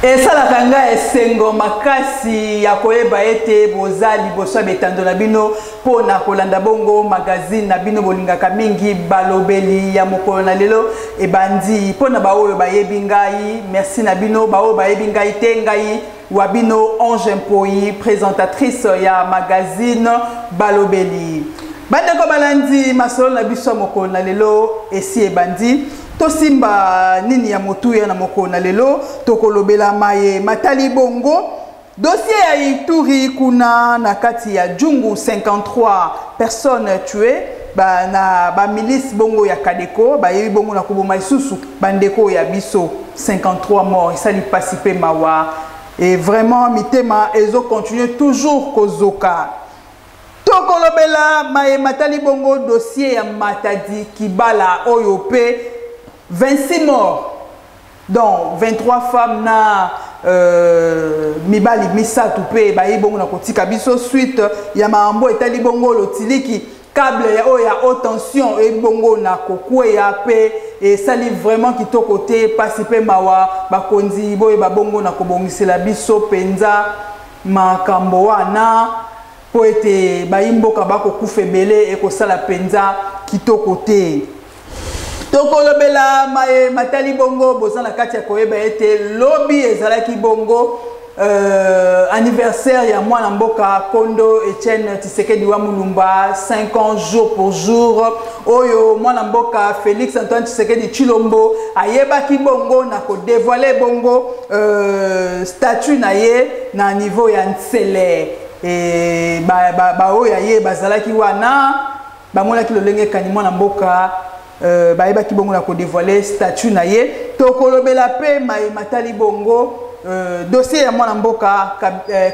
Et ça la kanga esengo makasi ya koyeba ete bozali boswa betando na bino po na kolanda bongo magazine na bino bolingaka mingi balobeli ya mokolo na lelo e bandi po na baoyo bayebi ngai merci na bino baoyo bayebi ngai te ngai wabino Ange Mpoyi présentatrice ya magazine balobeli bandeko balandi masolo na biso mokolo na lelo esi e bandi tosimba nini ya motuya na moko na lelo tokolobela maye matali bongo dossier ya Ituri kuna na kati ya Jungu 53 personnes tuées ba milice bongo ya Kadeko ba yebi bongo na kuboma isusu bandeko ya biso 53 morts sali pasipe mawa et vraiment mitema ezo continuer toujours kozoka tokolobela maye matali bongo dossier ya Matadi Kibala oyope 26 morts, dont 23 femmes na mibali misatu pe ba ibongo na kotika biso suite ya maambo etali bongo lotiliki câble ya oya haute tension et bongo na kokwe ya pe et sali vraiment kitoko te pasi pe mawa bakonzi boye ba bongo na kobongisela biso penza makambo wana po ete ba imboka bako kufebele e ko sala penza kitoko te. Tokolobela maye matali bongo bozana kati ya koyeba ete lobby ezalaki bongo anniversaire ya mwana mboka Kondo Etienne Tshisekedi wa Mulumba 5 ans jour pour jour oyo mwana mboka Félix Antoine Tshisekedi Chilombo ayebaki bongo na ko dévoiler bongo statut na ye na niveau ya Ntsele et ba oyo ye bazalaki wana bamonaki lolenge kani mwana mboka baeba ki bongo na ko dévoiler statut na ye tokolobela pe maye matali bongo dossier ya mwana mboka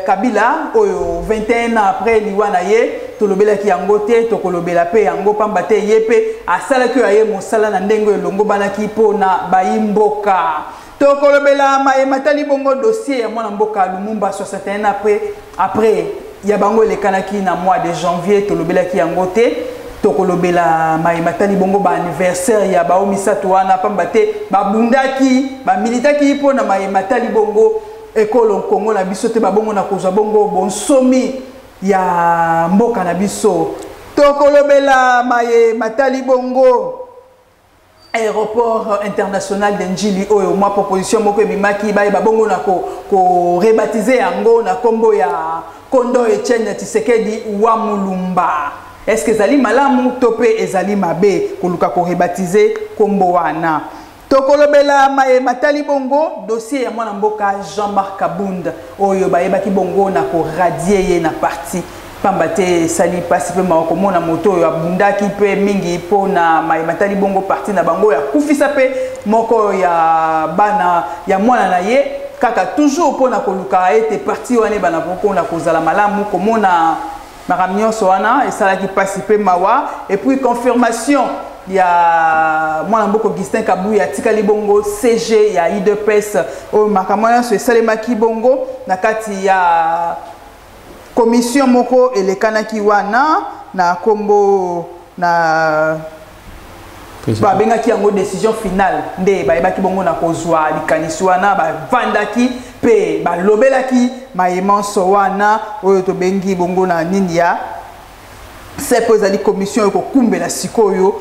Kabila oyo 21 ans après liwa na ye tolobela ki yango te tokolobela pe yango pamba te ye pe asala ki ye mosala na ndenge elongo bana ki pona bayimboka tokolobela maye matali bongo dossier ya mwana mboka Lumumba 61 ans après ya bango elekanaki na mois de janvier tolobela ki yango te tokolobela maye matali bongo ba anniversaire ya ba omisato wana pamba te babundaki ba militaki po na maye matali bongo ekolo Kongo na biso te ba bongo na kozwa bongo bonsomi ya mboka na biso tokolobela maye matali bongo aéroport international de Njili oyo mwa proposition moko ebimaki ba bongo na ko rebaptiser yango na kombo ya Kondo Etienne Tshisekedi wa Mulumba. Est-ce que ezali malamu tope ezali mabe koluka ko rebaptiser kombo wana tokolobela maye matali bongo dossier ya mwana mboka Jean-Marc Kabunda oyo bayebaki bongo na ko radier ye na parti pambate sali pasi pe mako mona moto ya bundaki pe mingi po na maye matali bongo parti na bango ya kufisa pe moko ya bana ya mwana na ye kaka toujours po na koluka ete parti wane bana poko na kozala malamu komona Maramio Soana et ça qui participe mawa et puis confirmation il y a moi Mboko Augustin Kabuya Tikali bongo CG il y a IDPS au makamana sur Salemaki bongo na kati ya commission moko et les kanaki wana na kombo na ba benga ki yango décision finale nde ba ebaki bongo na kozwa likanisi wana ba vandaki pe ba lobelaki mayemanso wana oyo to bengi bongo na nindia c'est posali commission ko kumbela sikoyo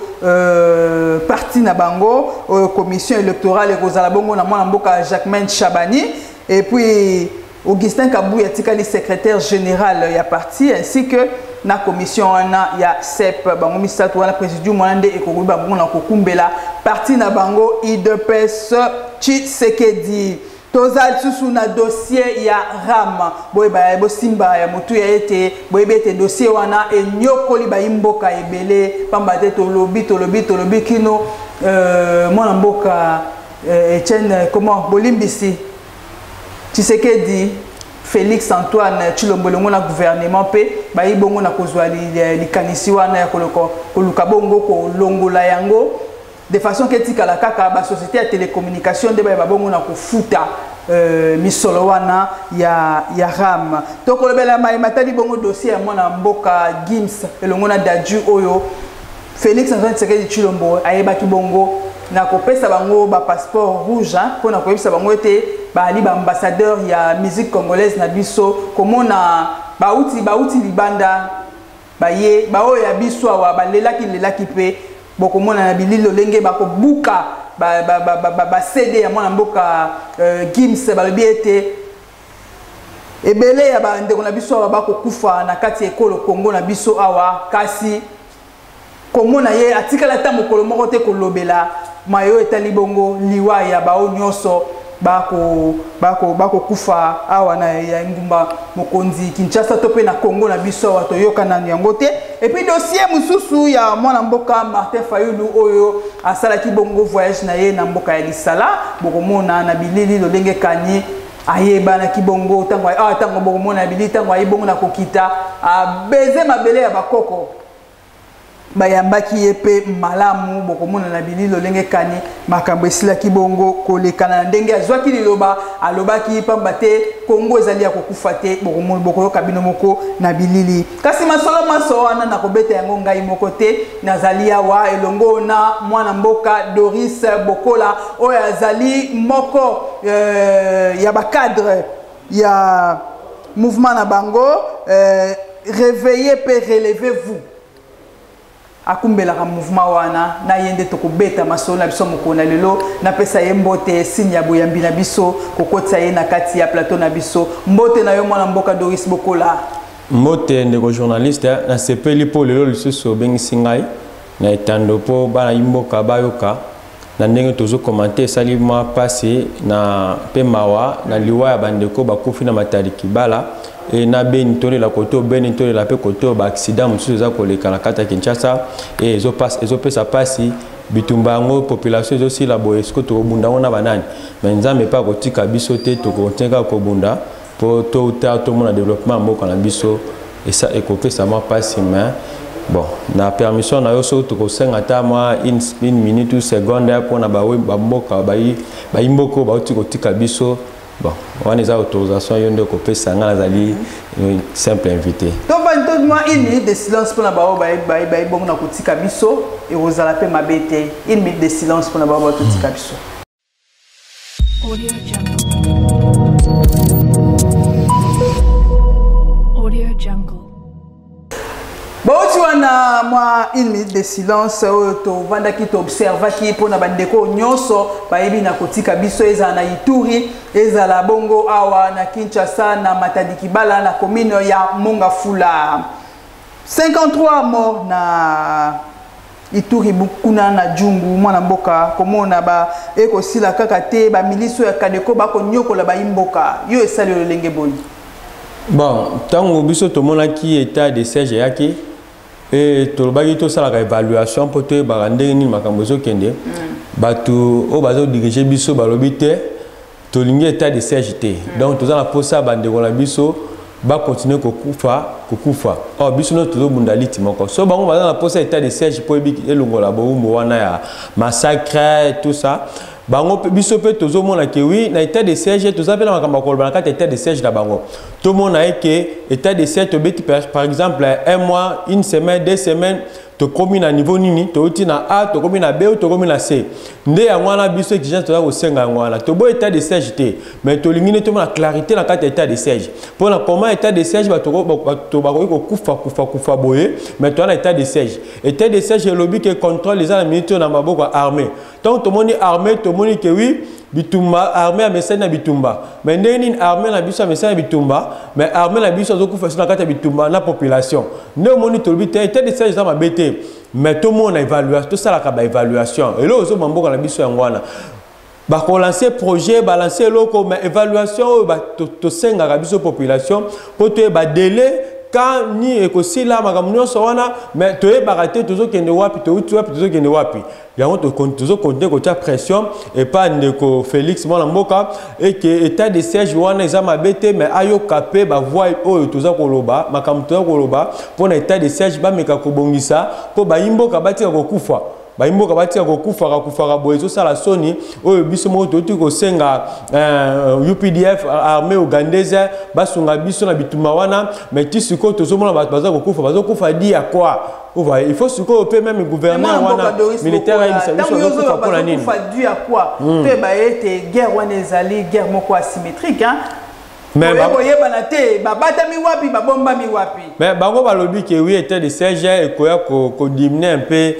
parti na bango commission électorale ekozala bongo na mwana mboka Jacquemain Chabani et puis Augustin Kabuya tikali secrétaire général ya parti ainsi que na commission wana ya CEP bango misato wana présidium mwande ekokubi bango na kokumbela parti na bango IDPS Tshisekedi tozal susu na dossier ya RAM boye ba bo simba ya motu ya ete boye bete dossier wana enyokoli ba imboka ebele pamba te tolobi kino mwana mboka Etienne comment Bolimbisi Tshisekedi Félix Antoine Tshilombo longo na gouvernement pe ba ibongo na kozwa likanisi wana ya koluka bongo ko longola yango de façon que tikala kaka ba société de télécommunication de ba bongo na kofuta misolo wana ya RAM to ko lebela mai matali bongo dossier ya mwana mboka Gims elongo na Daju oyo Félix Antoine Tshisekedi Tshilombo ayebaki bongo na kopesa bango ba passeport rouge pour na koyebisa bango ete bali ba ambassadeur ya musique congolaise na biso komona bauti libanda baye baoyo ya biso wa balelaki pe bokomona na bililo lenge bakobuka ba CD ya mwana mboka Gims balobi ete ebele ya ba ndeko na biso wa bakokufa na kati ekolo Kongo na biso awa kasi komona ye atikala ta mokolo moko te kolobela mayo etali bongo liwa ya bao nyonso bako kufa awa na ya ngumba mokonzi Kinshasa to pe na Congo na biso wa toyoka na yango te et puis dossier mususu ya mwana mboka Martin Fayulu oyo asala ki bongo voyage na ye na mboka ya Lisala bokomona na bilili lolenge kanyi ayeba na kibongo tango bokomona na bilili tango ayebongo na kokita beze mabele ya bakoko bayambaki yepe malamu bokomona na bililo lenge kani makambo esila kibongo kolekana ndenge azwaki liloba alobaki pamba te Kongo ezali ya kokufa te bokomona bokoyoka bino moko na bilili kasi masolo maso wana na kobeta yango ngai moko te nazali awa elongo na mwana mboka Doris Bokola oyo azali moko ya ba cadre ya mouvement na bango réveillez pe relevez-vous akumbela ka mouvement wana na yende to kobeta masolo na biso mokona lelo na pesa ye mbote sinya boyambi na biso kokotsa ye na kati ya plateau na biso mbote na yo mwana mboka Doris Bokola mbote ndeko journaliste na sepeli po lelo lisusu bengisi ngai na etando po bana yimboka bayoka na ndenge tozo commenter sali mwa pasi na pemawa na liwa ya bandeko bakufi na matariki bala et na beni tole la koto beni tole la pe koto ba accident mususu za koleka na kata Kinshasa et ezo pesa pasi bitumba ngo population ezo si la boye sko to bunda ona banani mais nzambe pa kotika biso te to kontenga ko bunda po to ta to mona développement mboka na biso et ça ekopesa ma pasi mais bon na permission na yo so to ko senga ta moi une minute ou seconde pour na ba mboka ba imboko ba oti kotika biso. Bon, on a des autorisations, il y a des copains, un simple invité. Donc, moi, une minute de silence pour la barbe, bon, on a coûté Kabiso et vous allez faire ma bête. Une minute de silence pour la barbe, tout Kabiso. Audio Jungle. Bon, tu as moi une minute de silence to vanda ki to observa ki pona bandeko nyonso bayebi na kotika biso eza na Ituri eza la bongo awa na Kinshasa na Matadi Kibala na commune ya Mongafula 53 morts na Ituri bukuna na Jungu mwana mboka komona ba ekosila kaka te ba miliso ya Kadeko bako nyokola ba imboka yo esali lolenge boni. Bon, tango biso to mona ki état de siège yaki et to bagi to sala ka évaluation pour te barande ni makambo zo kende batu o bazo diriger biso balobi te to lingi état de siège te donc to za na posa bande ko la biso ba continuer ko kufa oh biso no to bunda liti moko so bango baza na posa état de siège pour bi elongo la bombo wana ya massacre et tout ça bango biso pe tozo mona ke oui na état de siège to za pe na makambo ko ba na état de siège la bango tout le monde a que état de siège to beti par exemple un mois une semaine 2 semaines to komi na niveau nini to uti na A to komi na B to komi na C nde ya ngwana biso exigence to ko senga ngwana to bo état de siège te mais to lingine to na clarité na kati état de siège pour na comment état de siège ba to ba ko kufa boye mais to na état de siège lobby que contrôle les militaires na maboko armée donc to moni armée to moni que oui bitumba armée a message na bitumba mais ndeni armée na biso message na bitumba mais armée na biso zo kufa na kati bitumba na population ne moni to lobby état de siège za mabete mais tout le monde a évaluation tout ça la ka évaluation et là ozo mamboka na biso yangwana ba ko lancer projet balancer loko mais évaluation ba to senga ka biso population pour to ba délai quand ni ekosila makambo sowana mais to e baraté toujours kende wapi to utu wapi toujours kende wapi yango to toujours continuer ko tia pression et pas ndeko Félix mwana mboka et que état de siège wana eza mabete mais ayo kapé ba voix oyo toza koloba makambo toza koloba pour na état de siège ba meka ko bongisa po ba imboka batika ko kufa ba imboka batika ko kufa boezo sala soni oyo biso mo to tiko senga UPDF armée ougandaise basunga biso na bituma wana mais tisiko tozo mona baza ko kufa di à quoi il faut ce qu'on peut même gouvernement militaire et dû à quoi guerre wana ezali guerre moko asymétrique hein mais bango balobi que oui était de siège et ko diminuer un peu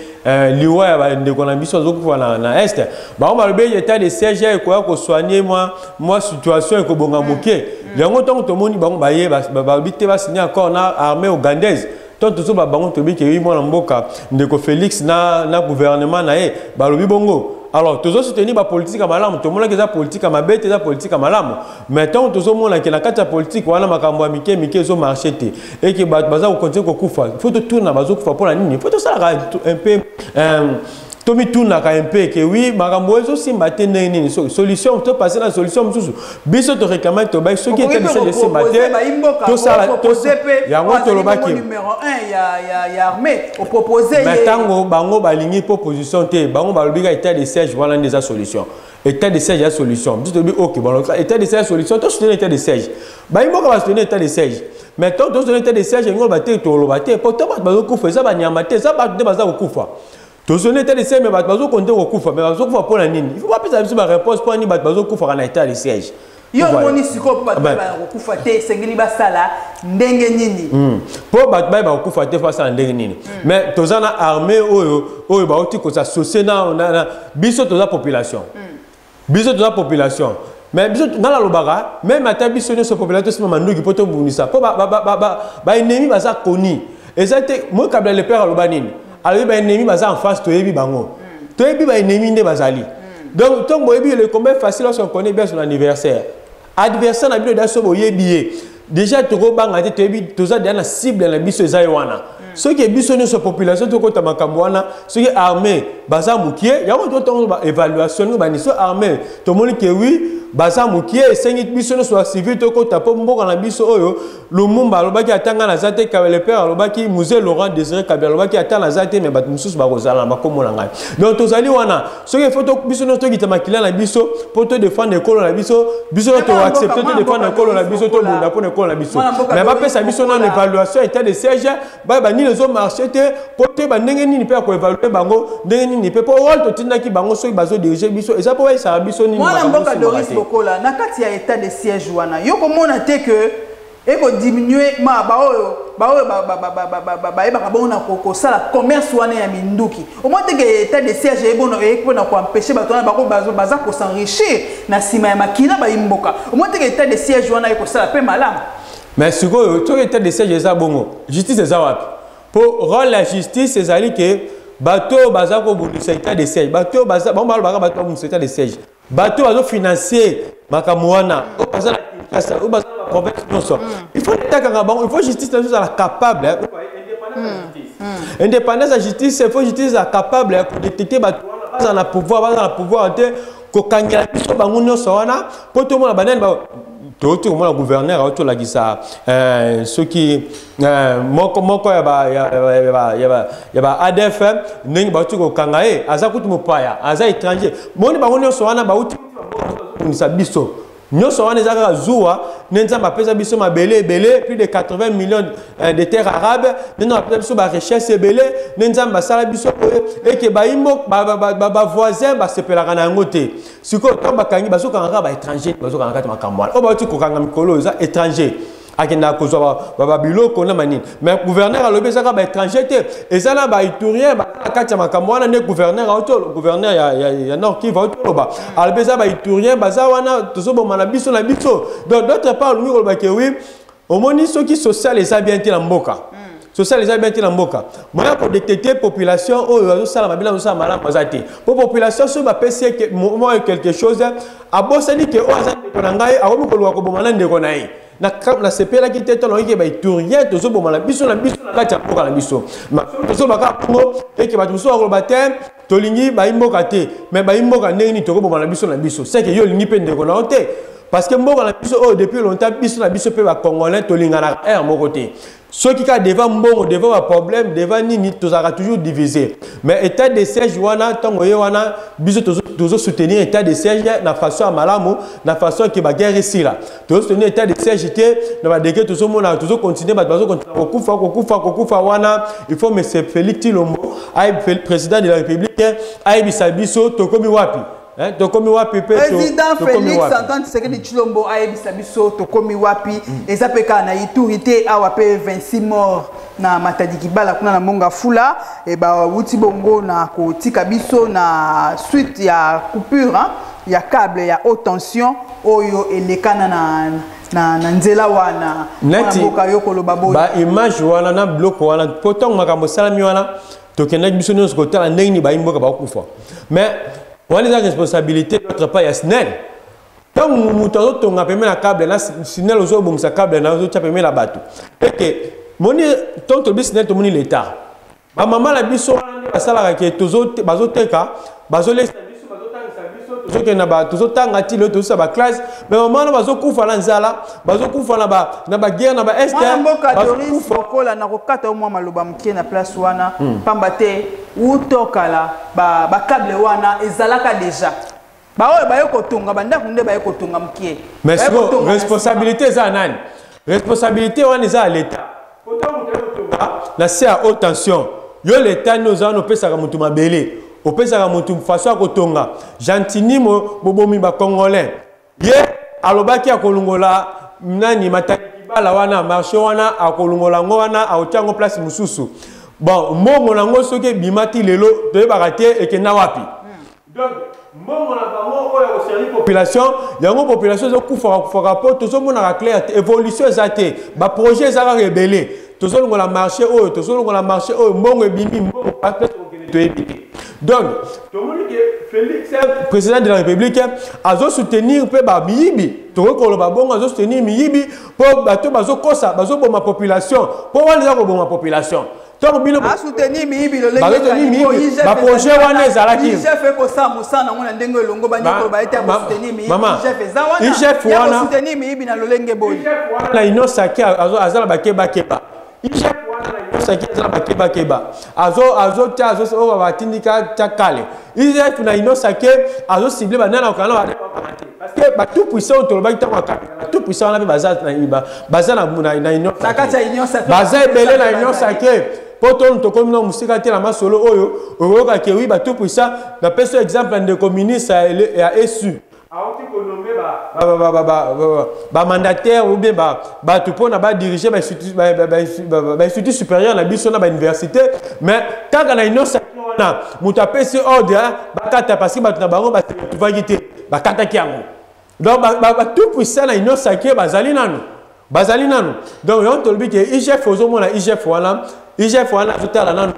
liwa de konambiso zokufa na est bango balobi était de siège et ko soigner moi situation ko bonga moké yango tant to moni bango baye balobi te ba signer encore na armée ougandaise tant tout ça bango to bi que oui moi mboka ndeko Félix na gouvernement na e balobi bongo. Alors, tous soutenir la politique à malam, tout le monde qui a politique à ma bête, la politique à malam. Maintenant, tout le monde qui a la politique, voilà ma cambo amike, mike zo marché et qui baza au continent koufa. Il faut tout tourner à bazo koufa pour la ligne. Il faut tout ça un peu Tommy tourne à MP que oui, makambo ezo si maté nini solution, tu passer la solution sous. Biso te réclamer to bay ceux qui étaient de se maté. Tout ça il y a un tolobaki numéro 1 il y a armée au proposer. Maintenant bango balingi proposition té, bango balobiga état de siège voilà des solutions. État de siège la solution. Tu te dis OK, bon état de siège solution, tu soutenir état de siège. Ba imboka va soutenir état de siège. Maintenant tu soutenir état de siège ngo baté tolobate, pourtant bazo kufa ça ba nyamate, ça ba baza kufa. Tous les états de siège, mais bazo compter au coup, mais bazo kufa pour la nini. Il faut pas penser à réponse pour ni bazo kufa en état de siège. Yo moni siko pas kufa te sengeli basala ndenge nini. Pour batba ba kufa te face à ndenge nini. Mais tozana armée oyo ba oti ko s'associer na biso toza population. Biso toza population. Mais biso dans la lobara, même ata biso ne so population c'est manduki poto bunisa. Po ba ennemi baza koni. Et ça te moi kabla le père lobanini. Alors les ennemis baza en face to yebi bango. To yebi ba ennemi nde bazali. Donc tant boyebi le combat facile lorsqu'on connaît bien son anniversaire. Adversaire na bilo da so boyebi. Déjà to go banga te yebi toza dans la cible na biso ezai wana. Ceux qui biso ne so population to kota makambo wana, ceux qui armé baza mukie, ya ko to évaluation ba ni so armé. To moni ke oui baza mukie sengi biso ne so civil to kota po mboka na biso oyo Lumumba lobaki atanga na zate kabele père lobaki musée Laurent Désiré Kabila lobaki atanga na zate mais bat mususu ba kozala ba komola ngai. Donc tozali wana ceux qui photo biso no to kitama kila na biso pour te défendre école na biso to accepter de défendre école na biso to bunda pour école na biso. Mais ba pesa biso na évaluation état de siège ba ni les hommes marché te pour te ba ndenge nini pe ko évaluer bango ndenge nini pe pour rôle to tindaki bango so bazo diriger biso et ça pour ça biso nini ba mboka Doris Bokola na kati ya état de siège wana yo komona te que et ko diminuer ma na ko sala commerce wana ya minduki au moins que état de siège e bon e ko na ko empêcher bato na bako baza ko s'enrichir na sima ya makina ba imboka au moins que état de siège wana e ko sala pe malam mais siko to état de siège za bongo justice za wapi pour rôle la justice ezali que bato baza ko bundisa état de siège bato baza bon bato bundisa état de siège bato bazo financer makamwana o baza o baza il faut il faut justice capable indépendance de justice il faut justice capable pour détecter baza pouvoir ko kangela biso bango nyonso wana po to mona banane ba to mona gouverneur auto la gisa ceux qui moko ya ba ADF ndenge ba to ko kangae aza kutu mopaya aza étranger moni bango nyonso wana ba uti sa biso nyonso wana ezaka zuwa nenzamba pesa biso mabele belé plus de 80 millions de terres arabes nenzamba pesa biso ba recherche belé nenzamba sala biso et que ba imbo ba voisin ba sepelaka na ngote siko tamba kangi baso kanga ba étranger baso kanga kati makambo o ba uti ko kanga mikolo za étranger akenda kozwa ba biloko na manini mais gouverneur alobi saka ba étranger te ezala ba iturien ba kati ya makambo wana ne gouverneur auto gouverneur ya Nord Kivu auto ba alobi za ba iturien baza wana tozoboma na biso donc d'autre part lui oloba ke oui omoni soki social eza bien te na mboka social eza bien te na mboka moya ko détecter population oyo azosala mabila azosala malamu azate pour population so ba pesi quelque chose abosani ke o azande ko na ngai akomi koluka koboma na ndeko na ye na CP là qui était dans le ba tourien to zo bomala biso na kati mboka na biso ma to ba ka ngo et que ba to so ko batem to lingi ba imboka te mais ba imboka ndeni to ko bomala biso na biso c'est que yo lingi pe ndeko na te parce que mboka na biso oh depuis longtemps biso na biso pe ba congolais to lingana er mon côté ceux qui ont devant mbongo devant un problème devant nini tous sera toujours divisé mais état de siège wana tango ye wana biso toujours soutenir état de siège na façon à malamu na façon qui ba guerre ici là toujours soutenir état de siège te na ba deke toujours mona toujours continuer ba kokufa wana il faut monsieur Félix Tshilombo président de la République ay bisabiso tokomi wapi tokomi wapi président Félix Antoine Tshisekedi Tshilombo ayebisa biso tokomi wapi eza peka na iturité awa pe 26 morts na Matadi Kibala kuna na Monga Fula e ba wuti bongo na kotika biso na suite ya coupure ya câble ya haute tension oyo elekana na nzela wana mboka yo koloba boy ba image wana na bloc wana potong makambo salami wana tokenda biso nyonso kotala ndenge ba imboka ba kufa mais on a des responsabilités d'autre part il y a SNEL tant muto tonga peme na câble na SNEL ozo bomisa câble na ozo peme la bateau et que moni tant to SNEL to moni l'état ba mama la biso ba sala ka tozo bazoteka bazolesa biso bazotangisa biso tozo ke na ba tozo tanga ti le tozo ba classe mais mama na bazokufa na nzala bazokufa na ba guerre na ba est bazokufa na kokata mwa maloba mkie na place wana pamba te utokala ba câble wana ezalaka déjà ba oyo ba yokotunga banda kunde ba yokotunga mkie mais responsabilité za nani responsabilité wana eza à l'état pourtant na c'est à haute tension yo l'état nous a no pesa ka mutu mabele o pesa ka mutu façon kotonga gentini bobomi ba congolais ye alobaki akolungola nani Matadi Kibala wana marché wana akolungola ngo wana aotiango place mususu bon mbongo nango soki bimati lelo toyebaka te ekenda wapi donc mbongo na bango oyo oseri population yango population ezokufaka po tozomonaka clair évolution eza te baprojet ezaka rebele tozolongola marché oyo mbongo ebimi mbongo toyebi te donc tomoni ke Félix président de la République azosoutenir mpe bamiyibi tokokoloba bongo azosoutenir miyibi mpo bato bazoboma population mpo wana eza koboma population a soutenir miyibi lo lengi ba projet wana ezalaki chef ko sa musana ngona ndenge longo banyoko ba été soutenir miyibi chef eza wana ya soutenir miyibi na lolenge boy na inosaki azala bakeba chef wana na inosaki azala bakeba azo tia azo batindika takale chef na inosaki azo cibler banana okana parce que ba tout puissant tolobaki tango tout puissant na baza na inosaki baza ebele na inosaki Potom to comme nous musika te la masolo oyo oyoka ke wi ba tout puissant na peso exemple de communiste à ESU aoti ko nommer ba mandataire ou bien ba tout pour na ba diriger ba institut supérieur na biso na ba université mais quand na inosa na mutapesi ordre ba kata parce que ba na bango ba tu va quitter ba kata kiango donc ba tout puissant na inosa ke bazali nanu donc on te dit que IGF ozomona IGF wana zotala nanu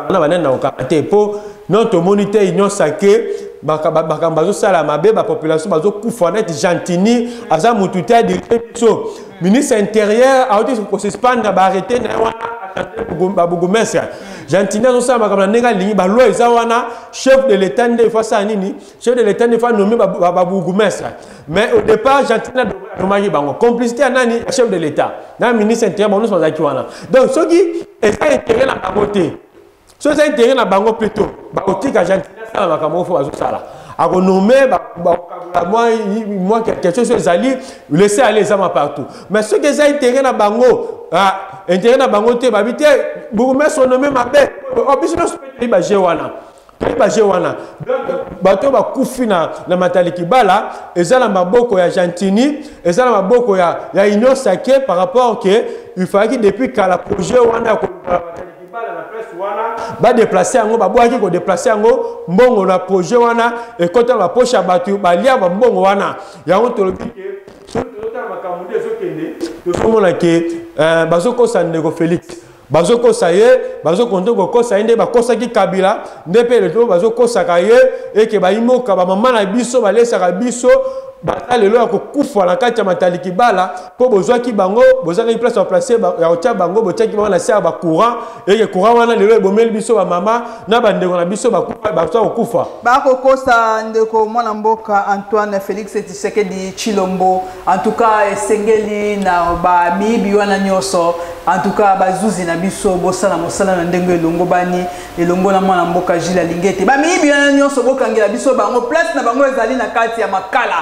bazen na kokate po notre moniteur union sacré bakambazo sala mabe ba population bazokufa net gentini aza mututa direct biso ministre intérieur a été ko suspendre ba arrêter na wana bugumesa gentini azosala makambo ndenge lingi ba loi eza wana chef de l'état nde fa sa nini chef de l'état nde fa nommer ba bugumesa mais au départ gentini nomaki bango complicité à nani chef de l'état na ministre intérieur bon nous sommes aquí wana donc ce qui est intérêt na bangoté ce qui est intérêt na bango plutôt ba otika gentini sala makambo fo azosala ako nommer moi quelque chose ezali laisser aller ça partout mais ce qui est intérêt na bango intérêt na bango te babité bugumesa nommer mabe business ba jewana bato bakufi na Matadi Kibala ezala maboko ya gentini ezala maboko ya union sacrée par rapport que il fallait depuis kala projet wana ko Matadi Kibala na presse wana ba déplacer yango babwaki ko déplacer yango mbongo na projet wana et quand on la poche batu balia ba mbongo wana yango tolobi ke totala makamudi ezokende tozomona ke bazoko sandeko Félix bazoko saye bazoko ndoko kosa inde bakosa ki Kabila ndepe le to bazoko sakaye et que ba imoka ba mama na biso ba lesa ka biso bata lelo ya kokufa na kati ya mataliki bala po bozwaki bango bozaki place à placer ya otia bango botiaki bango na se ba courant et courant wana lelo ebomeli biso ba mama na bandeko na biso bakufa bato kokufa bakokosa ndeko mwana mboka Antoine Félix Tshisekedi Tshilombo en tout cas esengeli na ba mibi wana nyoso en tout cas bazuzi na biso bosala mosala na ndenge elongo bani elongo na mwana mboka Gilles Alingete ba mibi wana nyoso bokangela biso bango place na bango ezali na kati ya makala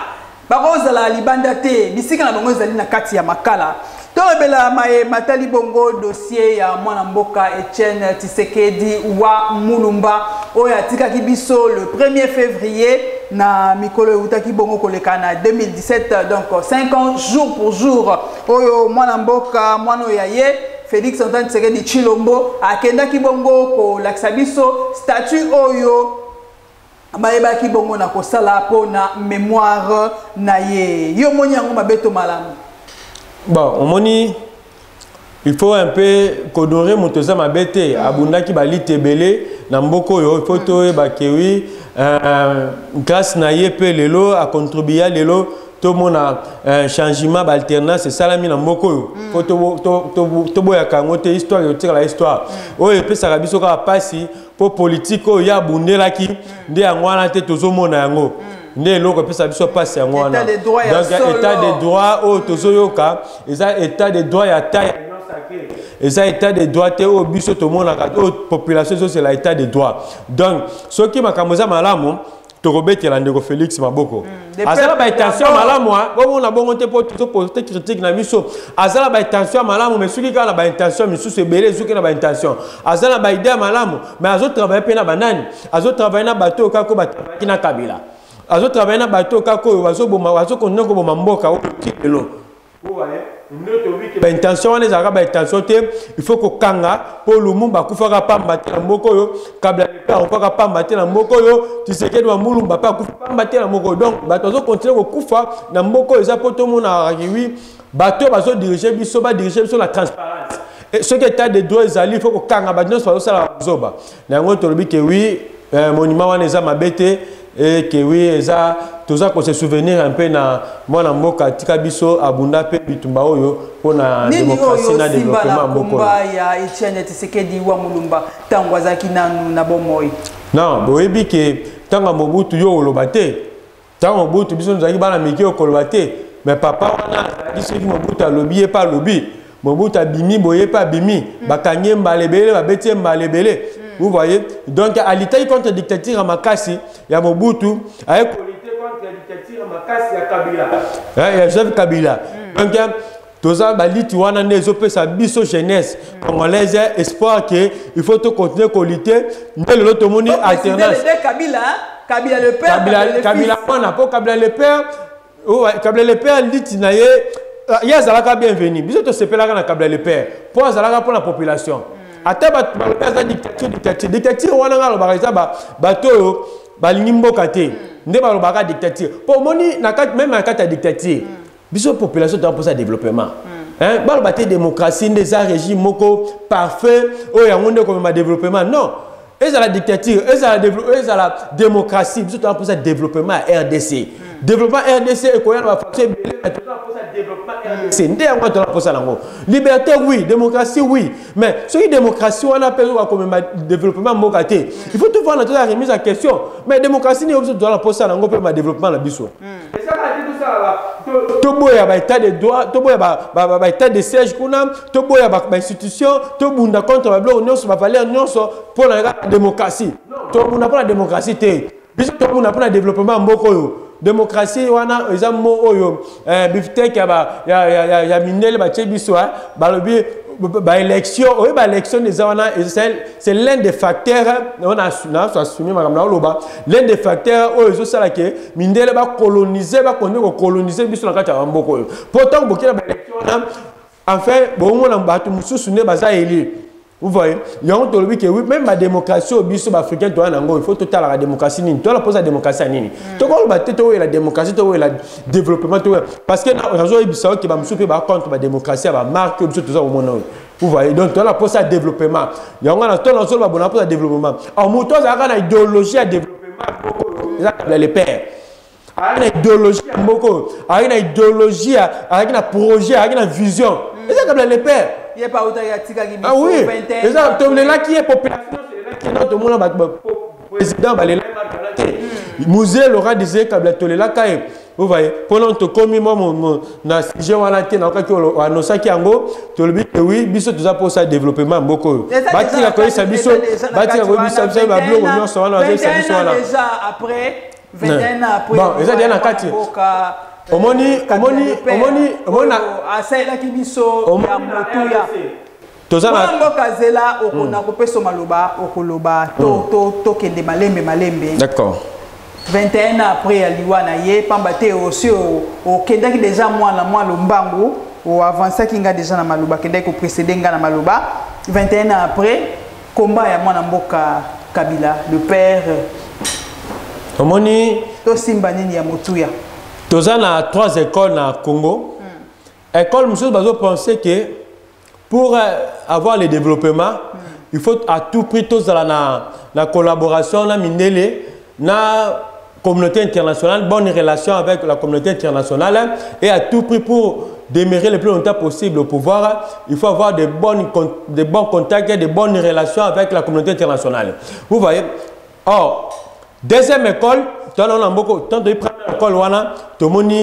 bakozala libanda te bisika na bango ezali na kati ya makala torebela matali bongo dossier ya mwana mboka Etienne Tshisekedi wa Mulumba oyo atikaki biso le 1er février na mikolo utaki bongo koleka na 2017 donc 5 ans jour pour jour oyo mwana mboka mwana yaye Félix Antoine Tshisekedi Tshilombo akendaki bongo kolakisa biso statut oyo bayebaki bongo na kosala po na mémoire na ye yo moni yango mabeto malamu. Bon, on moni, il faut un peu honorer Motoza Mabete, Abundaki Bali Tebele, Namboko yo, il faut toé bakewi, grâce na ye pe lelo, a contribué lelo, tout le monde a un changement, alternance, c'est ça la mine Namboko yo. Faut to boya kangote histoire, yo tire la histoire. Oh, et puis ça rabiso ka passi, pour politique, oh, ya bunde la ki, de angwana te tozo mona yango. Né l'eau que ça soit passé à moi. Donc état de droit au tozoyoka, état de droit à taille. Et ça état de droit au biso tout le monde la population c'est l'état de droit. Donc ce qui m'a camusé malamu Torobet Landego Félix Maboko. Azala ba intention malamu bon on a bon monté pour tout poster critique na biso. Azala ba intention malamu mais celui qui a ba intention mais sous ce belé ceux qui na ba intention. Azala ba idée malamu mais azo travailler pe na banani. Azo travailler na bateau kako ba travailler na Kabila. Azo travailler na bateau kako wazo boma wazo konne ko boma mboka o kilo. Intention les arabes intention te il faut que kanga pour le mumba kufaka pamba te na mboko yo kabla pa kufaka pamba te na mboko yo Tshisekedi wa mulumba pa kufaka pamba te na mboko donc bato zo continuer ko kufa na mboko eza poto mona akiwi bato bazo diriger biso ba diriger sur la transparence et ce qui état de droit ezali il faut que kanga bato so sala zoba na ngo tolobi ke oui monument wana eza mabete et que oui ça tout ça qu'on se souvenir un peu na mwana mboka tika biso abunda pe bitumba oyo pona démocratie na développement mboka ya Etienne Tshisekedi wa Mulumba tango azaki nanu na bomoi non boyebi ke tanga Mobutu yo olobate tanga Mobutu biso nzaki bana miki okolobate mais papa wana disi ki Mobutu alobi pas lobi Mobutu abimi boye pas bimi bakanye mbalebele babeti mbalebele. Vous voyez, donc à l'Italie contre la dictature à Makassi, il y a Mobutu, avec contre la dictature à Makassi, il y a Kabila. Il y a Joseph Kabila. Donc, tout ça, tu vois, sa biso jeunesse, on les a espoir qu'il faut continuer à lutter. L'autre monde alternance. Kabila, Kabila le père, Kabila le père, Kabila le père, dit il y a Zalaka bienvenue. Bisous, tu sais pas là Kabila le père. Pour Zalaka pour la population. Ataba dictature wana ngalo bakaisa bato balingi mboka te nde balobaka dictature pour moni na kati même na kati ya dictature biso population doit pour ça développement hein balobate démocratie des régime moko parfait o yango nde ko ma développement non et la dictature et la démocratie biso doit pour ça développement RDC développement RDC et ko yana ba façon développement RDC ndé yango to la pour ça nango liberté oui démocratie oui mais ce qui démocratie on appelle comme développement mokate il faut tout voir dans la remise en question mais démocratie ni obso to la pour ça nango pe ma développement la biso et ça va tout ça là to boya ba état de droit to boya ba état de siège kuna to boya ba institution to bunda contre ba blo nyonso ba valeur nyonso pour la démocratie to bunda pour la démocratie te biso to bunda pour le développement mboko yo démocratie wana exemple oyo biftek ya minel ba tchebiso ba lobi ba élection oyo ba élection des wana c'est l'un des facteurs on a assumé madame loba l'un des facteurs oyo zo sala ke minel ba coloniser ba coloniser biso na kati ya mboko oyo pourtant bokela ba élection enfin bon on ba tout mususu ne baza élu. Vous voyez, il y a un tolobi que oui, même la démocratie au biso africain, il faut total la démocratie. Tu dois poser la démocratie à Nini. Tu dois la la démocratie, tu dois le développement. Parce que la raison est que tu souper contre la démocratie, la marque, tout ça au monde. Vous voyez, donc tu dois poser le développement. Il y a un ton ensemble pour le développement. En mouton, il y a une idéologie à développement. Les pères. avec une idéologie avec une idéologie, avec un projet, avec une vision. Et ça comme les pères. Il n'y a pas autant de ah oui, et ça, là qui est population, c'est là qui est dans le président, le musée Laurent disait que le là vous voyez, pendant que comme moi, j'ai oui, biso tout ça pour ça développement beaucoup. Bâti la connaît ça biso, bâti la connaît ça biso, bablo on s'en va dans ça biso là. Déjà après 21 ans après. Bon, et ça déjà na kati. Omoni, asa la kibiso ya motuya. Tozana mboka zela okona kopeso maloba okoloba to kende malembe. D'accord. 21 ans après aliwana ye pambate aussi au kendaki déjà moi le mbangu au avancé qui nga déjà na maluba kendaki ko précéder nga na maluba 21 ans après combat ya mwana mboka Kabila le père omoni to simba nini ya motuya tozana 3 écoles na Congo école monsieur bazo penser que pour avoir le développement il faut à tout prix tozala na collaboration na mindele na communauté internationale, bonne relation avec la communauté internationale et à tout prix pour demeurer le plus longtemps possible au pouvoir, il faut avoir de bons contacts et de bonnes relations avec la communauté internationale. Vous voyez? Or, deuxième école, tant de première école, tout le monde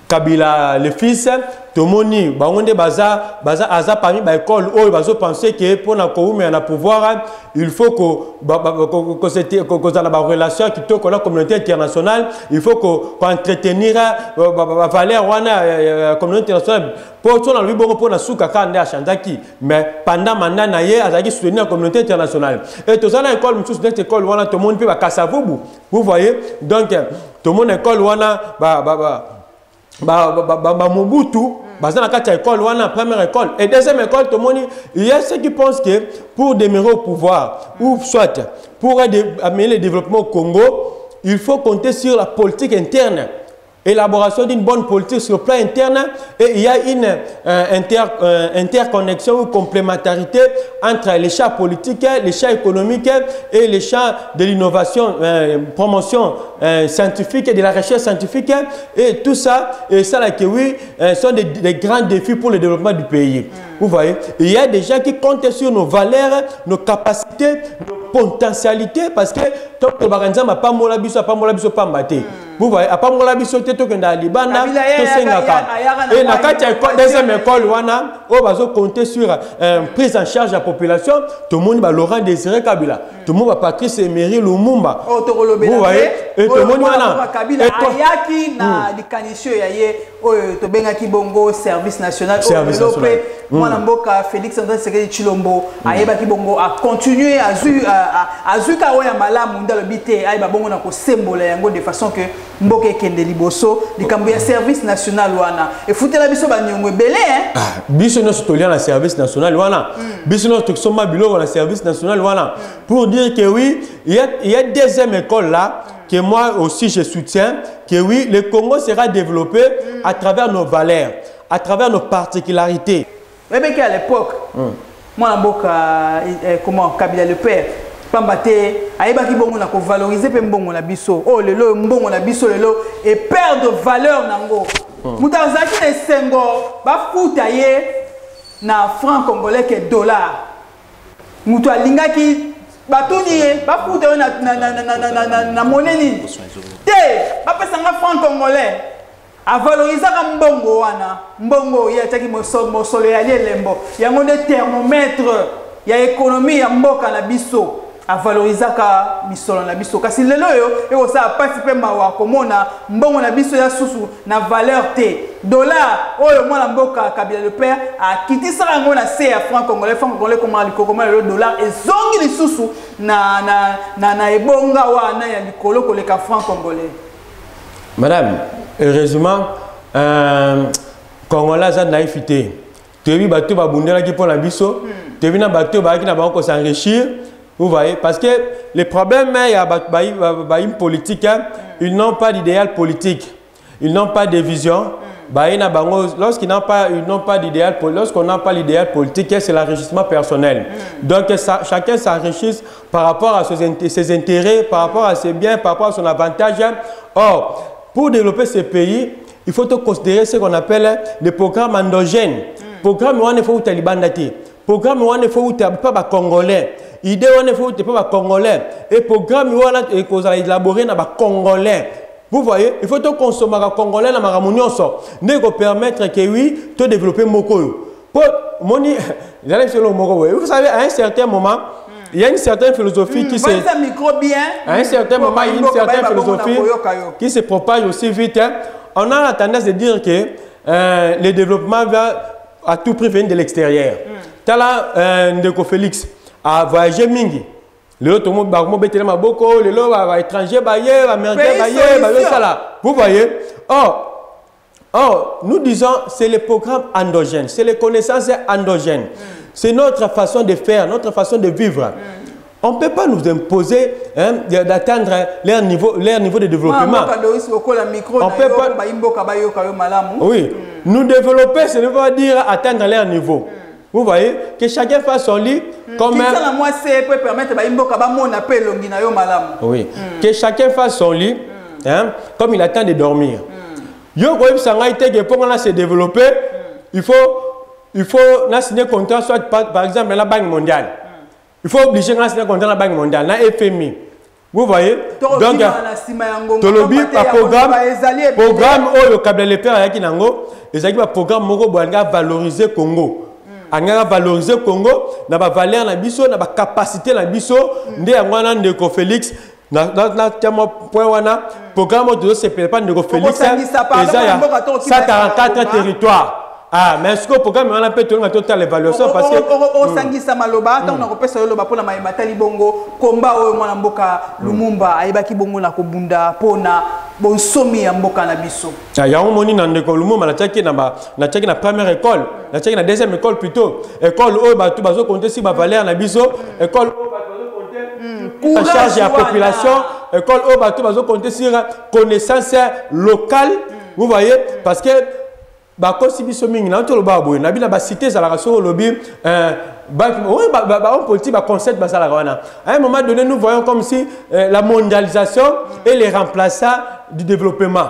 Kabila le fils tomoni bangonde baza parmi ba école où bazo penser que pour na koumé na pouvoir il faut que c'était que la relation qui to la communauté internationale il faut que entretenir valeur wana communauté internationale pour tout na lui pour na suka kande a chandaki mais pendant mandat na ye azaki soutenir la communauté internationale et tout ça na école mutusu cette école wana tout monde peut ba kasavubu vous voyez donc tout monde école wana Mobutu, dans la école, la première école. Et deuxième école, tout le monde, il y a ceux qui pensent que pour demeurer au pouvoir, ou soit pour amener le développement au Congo, il faut compter sur la politique interne. Élaboration d'une bonne politique sur le plan interne et il y a une interconnexion ou complémentarité entre les champs politiques, les champs économiques et les champs de l'innovation, promotion scientifique et de la recherche scientifique et tout ça, et ça là que oui, sont des grands défis pour le développement du pays. Vous voyez, il y a des gens qui comptent sur nos valeurs, nos capacités, nos potentialités parce que tant que Baranza n'a pas molabiso, pas maté. Vous voyez, à part mon biso teto que dans Libana, tout sengaka. Et na kati deuxième école wana, on va compter sur prise en charge de la population. Tout le monde va Laurent Désiré Kabila, tout le monde va Patrice Emery Lumumba. Vous voyez, et tout le monde wana. Kabila ayaki na dikanisho yaye to benga ki bongo service national. Service national. Mwana mboka Félix Antoine Tshisekedi Tshilombo ayeba ki bongo a continuer azuka oya malamu ndalo bité ayeba bongo na ko sembola yango de façon que mboke kende liboso likambo ya service national wana et foutela biso banyongo belé hein biso no stolia na service national wana biso no toksoma biloko na service national wana pour dire que oui il y a deuxième école là que moi aussi je soutiens que oui le Congo sera développé à travers nos valeurs à travers nos particularités. Et bien qu'à l'époque moi na mboka comment Kabila le père pambate ayeba ki bongo na ko valoriser pe mbongo na biso oh lelo mbongo na biso lelo et perdre valeur nango mutazaki na sengo ba futa ye na franc congolais que dollar mutu alingaki batuni ye ba futa na monnaie nini te ba pesa nga franc congolais a valoriser ka mbongo wana mbongo ya taki mosolo ya lembo yango de thermomètre ya économie ya mboka na biso a valoriser ka misolo na biso kasi lelo yo e ko sa participer mawa komona mbongo na biso ya susu na valeur te dollar oyo mwana mboka Kabila le père a kitisa ngo na se ya franc congolais comment le dollar et zongi lisusu na ebonga wana ya likolo koleka franc congolais. Madame, heureusement Congolais za naïfité. Tu vu bateau ba bundela ki pour la biso, tu vu na bateau ba ki na ba ko s'enrichir. Vous voyez, parce que les problèmes, il y a une politique, ils n'ont pas d'idéal politique, ils n'ont pas de vision, lorsqu'ils n'ont pas d'idéal, lorsqu'on n'a pas l'idéal politique, c'est l'enrichissement personnel. Donc chacun s'enrichisse par rapport à ses intérêts, par rapport à ses biens, par rapport à son avantage. Or, pour développer ces pays, il faut considérer ce qu'on appelle les programmes endogènes. Programme où il faut que tu programme où il faut que tu pas congolais. Idée où il faut que tu pas congolais. Et programme où il faut élaborer na congolais. Vous voyez, il faut que consommer les congolais dans la communauté. Ne permettre que oui, de développer moko. Vous savez, à un certain moment, il y a une certaine philosophie qui à un certain moment, il y a une certaine philosophie qui se propage aussi vite. On a la tendance de dire que le développement va à tout prix venir de l'extérieur. Tala Ndeko Félix a voyagé mingi. Le autre monde va beaucoup, le lot va étranger, américain, vous voyez. Or, nous disons c'est le programme endogène, c'est les connaissances endogènes. C'est notre façon de faire, notre façon de vivre. On ne peut pas nous imposer d'atteindre leur niveau de développement. On peut pas... Oui, nous développer, ce ne veut pas dire atteindre leur niveau. Vous voyez, que chacun fasse son lit comme oui, que chacun fasse son lit comme il attend de dormir. Yo ko sanga ite que pour se développer, il faut signer un contrat soit par exemple la Banque mondiale. Il faut obliger à signer un contrat la Banque mondiale, la FMI. Vous voyez? Donc tolobi par programme le câble les pères yaki nango, les aki programme moko boanga valoriser Congo. Anga valoriser Congo na ba valeur na biso na ba capacité na biso nde ngwana Ndeko Félix na point wana programme de se pas Ndeko Félix eza ya 144 territoires. Ah, mais est-ce que le programme on a peut tout total évaluation parce que au sangisa maloba tant on a repéré sur le bas pour la matali bongo combat au mwana mboka Lumumba ayebaki bongo na kobunda pona bon somi ya mboka na biso. Ah, ya moni na Ndeko Lumumba na tchaki na première école, na tchaki na deuxième école plutôt, école au ba tout bazo compter si ba valeur na biso, école au ba compter en charge de la population, école au ba tout bazo compter sur connaissance locale, vous voyez parce que ba constitution mingi na to lo ba boy na bi na ba cité za la raso lobby on politique ba concept ba la wana à un moment donné nous voyons comme si la mondialisation est les remplaçants du développement.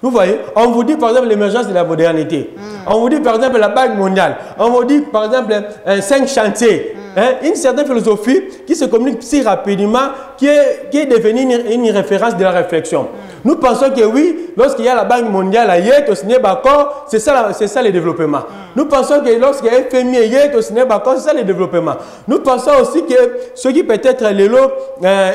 Vous voyez, on vous dit par exemple l'émergence de la modernité. On vous dit par exemple la Banque mondiale. On vous dit par exemple 5 chantiers. Une certaine philosophie qui se communique si rapidement, qui est devenue une référence de la réflexion. Nous pensons que oui, lorsqu'il y a la Banque mondiale, c'est ça le développement. Nous pensons que lorsqu'il y a FMI, c'est ça le développement. Nous pensons aussi que ce qui peut être le lot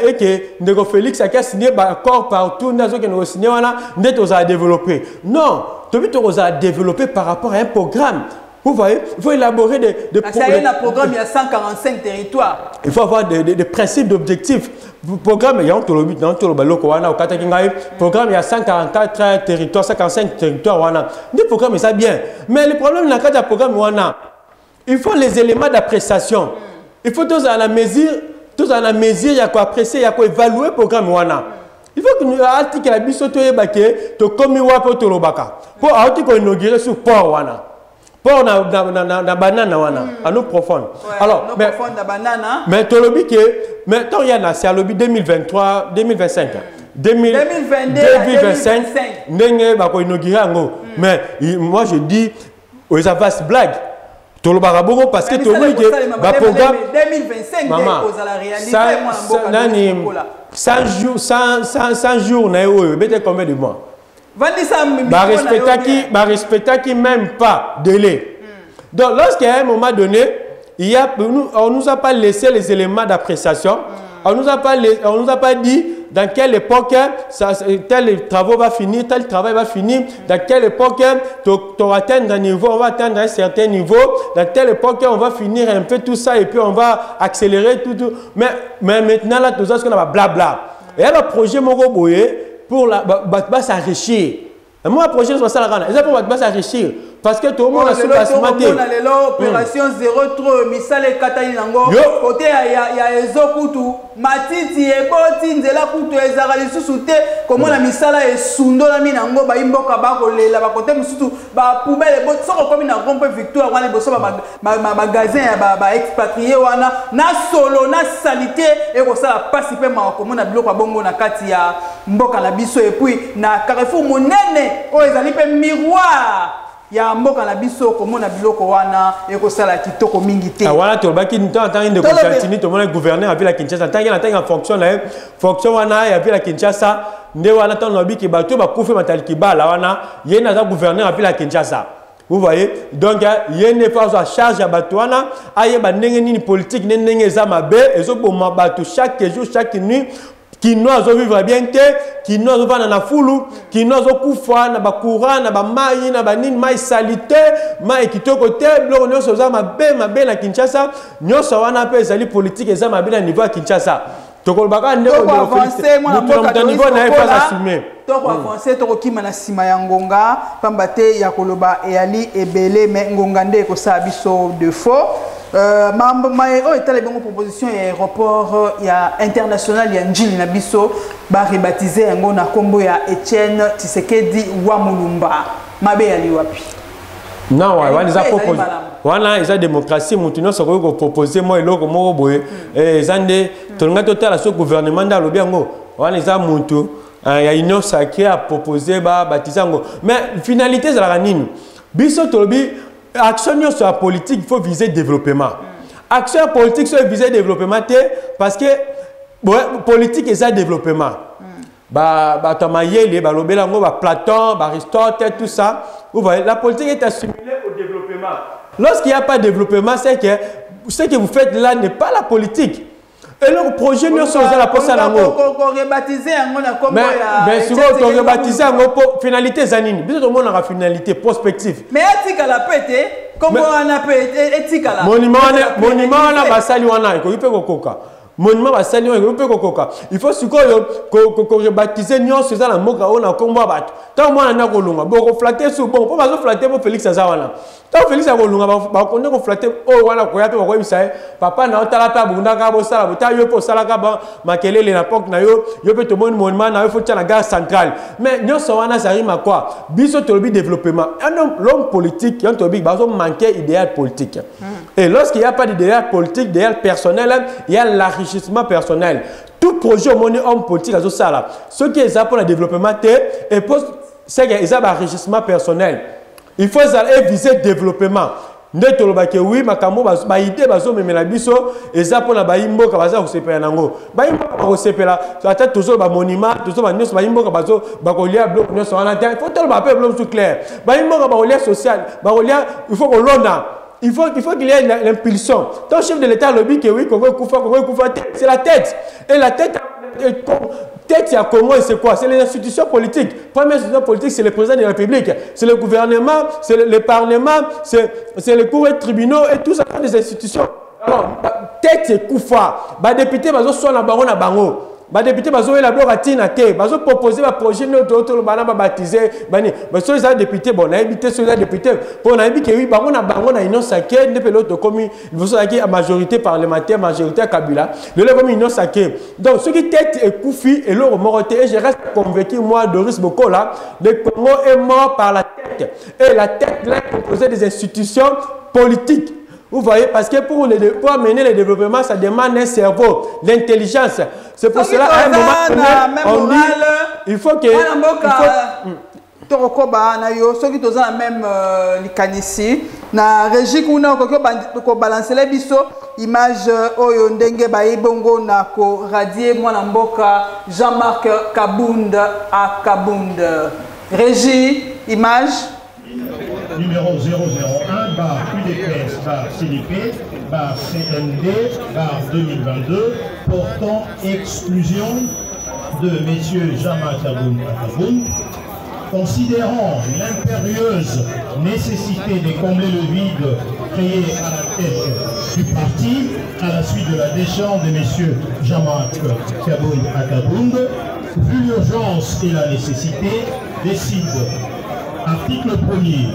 et que Ndeko Félix a signé d'accord partout, nous avons signé, nous avons développé. Non, nous avons développé par rapport à un programme. Vous voyez, il faut élaborer des programmes, il y a 145 territoires. Il faut avoir des principes, d'objectifs. Programme, il y a un programme, il y a 144 territoires, 145 territoires. Le programme, c'est bien. Mais le problème, dans le programme, il faut les éléments d'appréciation. Il faut tous à la mesure, il y a quoi apprécier, il y a quoi évaluer le programme. Il faut que nous ayons la bisoto et to komi wapo to lobaka. Pour inaugurer sur port pour na banana wana à nous profond. Alors mais to lobi que mais tant il y a na c'est à lobi 2023 2025 2025 ndenge ba ko inaugurer ngo mais moi je dis aux avas blague to lobaka bongo parce que to lobi que ba programme 2025 aux la réalité moi 100 jours na yo bete combien de mois respectaki même pas délai. Donc lorsqu'à un moment donné, on nous a pas laissé les éléments d'appréciation, on nous a pas dit dans quelle époque tel travail va finir, tel travail va finir, dans quelle époque on va atteindre un niveau, on va atteindre un certain niveau, dans telle époque on va finir un peu tout ça et puis on va accélérer tout. Mais maintenant là tout ça ce qu'on a blabla. Et il y a un projet Moroboye pour s'enrichir. Moi, le projet, c'est ça, ils pour s'enrichir. parce que tout le monde a su la maté opération 03 misale katali nango côté ya ezokutu matiti eboti nzela kutu ezaka lisusu te comment la misala esundo na minango ba imboka ba kolela ba côté mususu ba poubelle eboti soko komi na rompe victoire wana boso ba magasin ya ba expatrié wana na solo na salité et ko sala pasi pe ma komona biloko bongo na kati ya mboka na biso et puis na Carrefour monene o ezali pe miroir ya mboka na biso komona biloko wana ekosala kitoko mingi te wana tolobaki ntangi de Constantini tomona gouverneur a vu la Kinshasa ntangi na fonction na fonction wana ya vu la Kinshasa nde wana tango lobiki bato bakufe mataliki bala wana ye na gouverneur a vu la Kinshasa. Vous voyez, donc il y a une phase à charge à Batouana, il y a une politique, il y a chaque jour, chaque nuit. Qui nous vivre bien qui nous vivre dans la foule, qui nous kufa na ba courant na ba mai na ba nini mai salité, mai kitoko te, blo nous sommes ma be na Kinshasa, nous sommes wana pe ezali politique eza ma be na niveau à Kinshasa. Toko baka ndeko avancer moi na niveau na pas assumer. Toko avancer toko kima na sima ya ngonga, pambate ya koloba eyali ebele mais ngonga nde ko sa biso de faux. Oh, était une proposition et aéroport international ya Njili na biso ba rebaptiser ngo na kombo ya Etienne Tshisekedi wa Mulumba mabe ali wapi non wana ils a proposé wana ils a démocratie mutuno soko ko proposer moi eloko moko boye zande tolonga total so gouvernement da lobi ngo wana ils a mutu ya union sacrée a proposé ba baptiser ngo mais finalité za la nini biso tolobi action sur la politique, il faut viser le développement. Action politique, il faut viser le développement parce que politique est ça développement. Platon, Aristote, tout ça. Vous voyez, la politique est assimilée au développement. Lorsqu'il n'y a pas de développement, c'est que ce que vous faites là n'est pas la politique. Et le projet nous sommes à la poste à l'ango. Mais souvent, on rebaptise pour finalité zanine. Bien sûr, on a finalité prospective. Mais éthique à la pété, comment on a pété éthique à la monument on a basali wana, il peut coca. Monument basali wana, il peut coca. Il faut ce qu'on rebaptise nous sur la moka on a combat bat. Tant moi on a kolunga, bon flatter sur bon, pour pas flatter pour Félix Azawana. Tant Félix Azawana, bah on a flatter oh wana koya pe ko bisa papa na otala pa bunda ka bo sala bo ta yo po sala ka ba makelele na pok na yo peut te monument na yo faut tia la gare centrale. Mais nous so wana ça rime à quoi? Biso tolobi développement. L'homme politique, il tolobi bazo manquer idéal politique. Et lorsqu'il n'y a pas d'idéal politique, d'idéal personnel, il y a l'enrichissement personnel. Tout projet au monde homme politique à ça là. Ce qui est pour le développement et c'est qu'il y a l'enrichissement personnel. Il faut viser le développement. Oui, ma idée bazo me la biso et ça pour la baimbo ka baza osepela nango. Baimbo ka osepela, ata toujours ba monument, toujours ba nyos baimbo ka bazo ba kolia bloc nyos wana terre. Il faut tout ba pe bloc tout clair. Baimbo ka ba kolia social, ba kolia il faut qu'on l'ona. Il faut qu'il y ait l'impulsion. Ton chef de l'État lobby que oui, c'est la tête. Et la tête, il y a comment et c'est quoi? C'est les institutions politiques. Première institution politique, c'est le président de la République. C'est le gouvernement, c'est le Parlement, c'est les cours et tribunaux et tout ça, des institutions. Alors, tête, c'est Koufa. Les députés, ils sont dans la bango. Les députés, ils ont la bloc à Tinate. Ils ont proposé un projet de baptiser. Les députés, bon, on a évité les députés. On a dit que oui, on a une sacrée, depuis l'autre commune, il faut que la majorité parlementaire, majorité à Kabila, le comme une sacrée. Donc, ce qui tête est Koufi et l'autre morté, et je reste convaincu, moi, Doris Bokola, le Congo est mort par la tête. Et la tête, là, est composée des institutions politiques. Vous voyez, parce que pour amener le développement, ça demande un cerveau, l'intelligence. C'est pour cela, à un moment, on dit, il faut que... Torokoba na yo soki toza na même likanisi na régie kuna ko balancer les biso image oyo ndenge ba ibongo na ko radier mwana mboka Jean-Marc Kabunda à Kabunda. Régie image numéro 001 bar UDPS bar CDP bar CND bar 2022 portant exclusion de messieurs Jean-Marc Kabunda à Kabunda. Considérant l'impérieuse nécessité de combler le vide créé à la tête du parti à la suite de la déchéance de M. Jean-Marc Kabunda à Kabunda, vu l'urgence et la nécessité, décide, article 1er,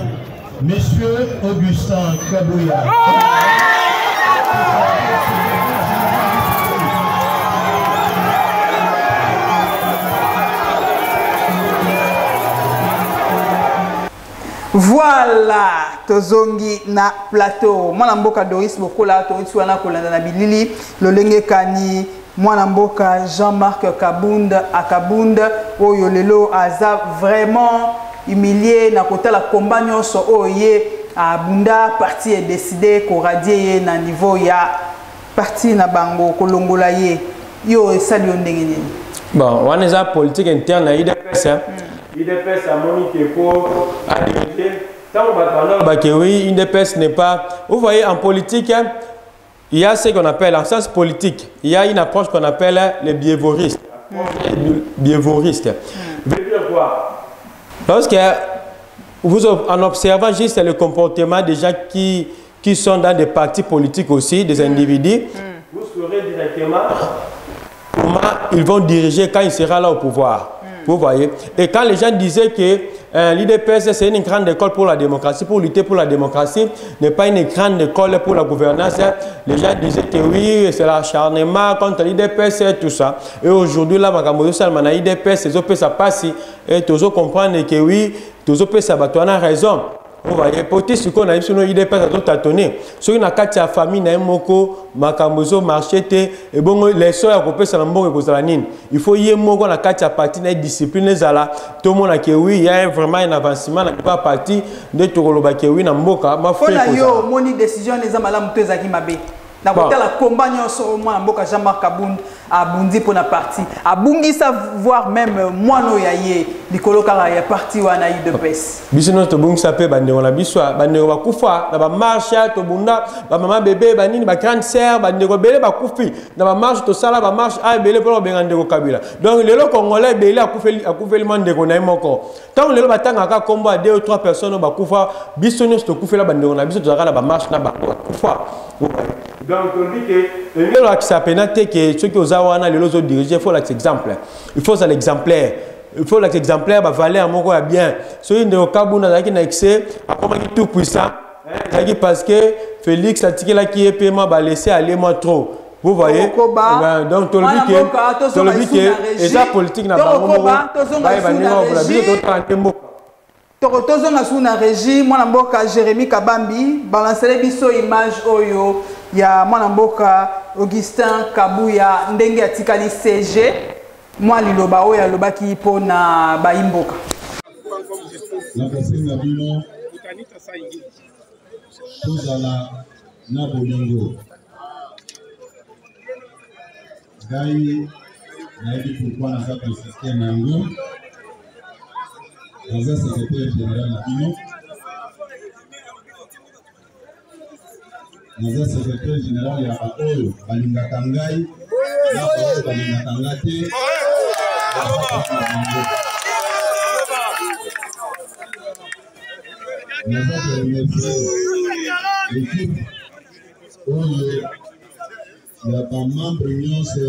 Monsieur Augustin Kabouya. Voilà, tozongi na plateau. Mwana mboka Doris Bokola, toiti wana kolanda na bilili, lolenge kani mwana mboka Jean-Marc Kabunda Akabunda oyo lelo aza vraiment humilié na kotala combat nyonso oye abunda parti est décidé ko radier na niveau ya parti na bango kolongola ye yo esali ndenge nini. Bon, on a politique interne à IDPS. IDPS a moniqué pour adhérer. Tant que oui, IDPS n'est pas. Vous voyez, en politique, il y a ce qu'on appelle, en sens politique, il y a une approche qu'on appelle les biévoristes. Biévoristes. Veut dire quoi? Lorsque vous, en observant juste le comportement des gens qui sont dans des partis politiques aussi, des individus, vous saurez directement comment ils vont diriger quand il sera là au pouvoir. Vous voyez? Et quand les gens disaient que l'IDPS c'est une grande école pour la démocratie, pour lutter pour la démocratie, n'est pas une grande école pour la gouvernance, les gens disaient que oui, c'est l'acharnement contre l'IDPS et tout ça. Et aujourd'hui, là, l'IDPS, ça passe et tous comprendre que oui, tous ça a raison. Vous voyez, peut-être ce qu'on a eu sur nos idées, pas à tâtonner. Sur une carte de famille, n'a moko, makambozo, marché, et bon, les soeurs à couper, ça n'a pas de il faut y avoir la carte à partir de discipline, tout le monde a dit oui, il y a vraiment un avancement, n'a pas parti de tout le monde, oui, n'a pas ma foi. Yo, moni décision, les amalam, tous qui m'a na kota la combat nyonso mwana mboka Jean-Marc Kabunda abundi pour na parti abungi sa voir même mwana ya ye likolo kala ya parti wana IDPS biso no to bungi sa pe bande on la biswa bande ba kufa na ba marche to bunda ba mama bébé ba nini ba grande sœur bande ko belé ba kufi na ba marche to sala ba marche a belé pour bengande ko kabila donc lelo congolais belé akufeli mande ko na moko tant lelo batanga ka combat 2 ou 3 personnes ba kufa biso no to kufela bande on la biso to zakala ba marche na ba kufa. Donc, on dit que ceux qui ont wana les autres dirigés, il faut l'exemple. Il faut l'exemplaire. Il faut l'exemplaire, va valer mon quoi bien. Ceux qui ont Kabuna qui n'a accès à comment tout puissant. Parce que Félix a tiré là qui est paiement, va laisser aller moi trop. Vous voyez? Donc, tu le dis que et ça politique n'a pas Tokotozo na suna régie mwana mboka Jérémy Kabambi balancele biso image oyo ya mwana mboka Augustin Kabouya ndenge atikali CG mwa liloba oyo alobaki po na baimboka nakasenga bino tozala na bolingo ngai nayebi pourquoi naza persiste na yango naza secrétaire général na bino naza secrétaire général ya baoyo balingaka ngai na baoyo balingaka nga te naza koremercie l'équipe oyo ya bamembre nyonso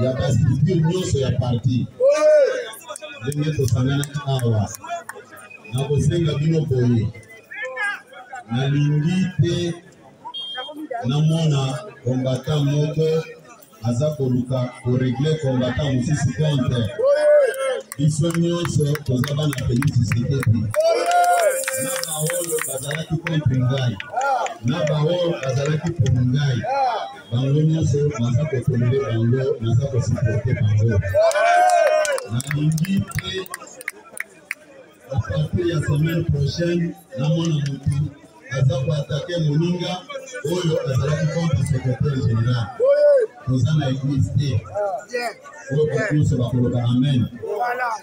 ya bastructure nyonso ya parti ndenge tosanganaki awa nakosenga bino boye nalingi te namona combattant moko aza koluka koregle combattant mosusu contre biso nyonso toza bana Félix Tshisekedi na baoyo bazalaki contre ngai na baoyo bazalaki pour ngai bango nyonso naza kotombe bango naza kosupporte bango nalingi te à partir ya semaine prochaine namona motu aza koatake moninga oyo azalaki contre secrétaire général toza na église te oyo bato nyonso bakoloba amen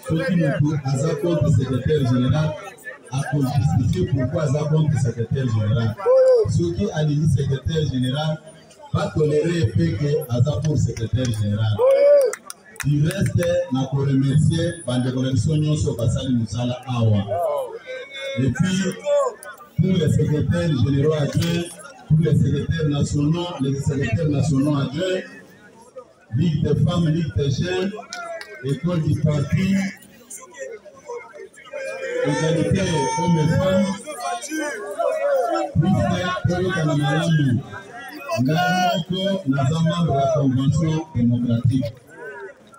soki motu aza contre secrétaire général akojustifier pourquoi aza contre secrétaire général soki alingi secrétaire général batolere epeke aza pour secrétaire général. Il reste na ko remercier bande connexion nyonso basali musala awa. Et puis pour les secrétaires généraux adjoints, pour les secrétaires nationaux adjoints, Ligue des femmes, Ligue des jeunes, école du parti, égalité hommes et femmes, Naza membre ya convention démocratique.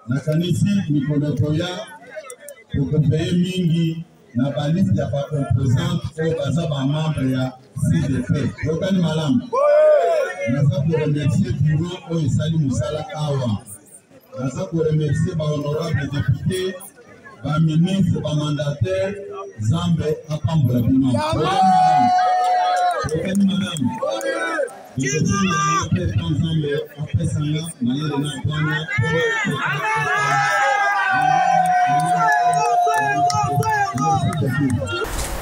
Nakanisi Nicodopoya kokopeye mingi na baliste ya composante oyo baza ba membre ya CDP. Yokani malamu. Naza ko remercier bureau oyo esali musala awa. Naza ko remercier ba honorable député, ba ministre, ba mandataire, Zambe apambola bino. Yokani malamu.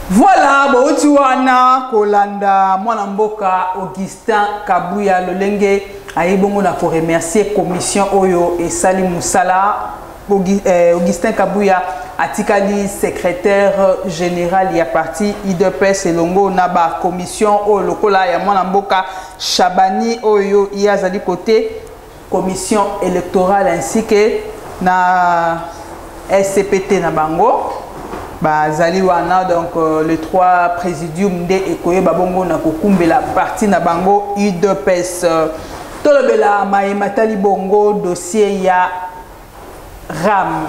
Voilà, bauti wana kolanda mwana mboka Augustin Kabuya lolenge ayibongo na ko remercier commission oyo esali musala. Augustin Kabuya atikali secrétaire général ya parti IDPS elongo na ba commission o lokola ya mwana mboka Chabani oyo yazali côté commission électorale ainsi que na SCPT na bango bazali wana donc les trois présidium de ekoye babongo na kokumbela parti na bango IDPS tolobela mayematali bongo dossier ya RAM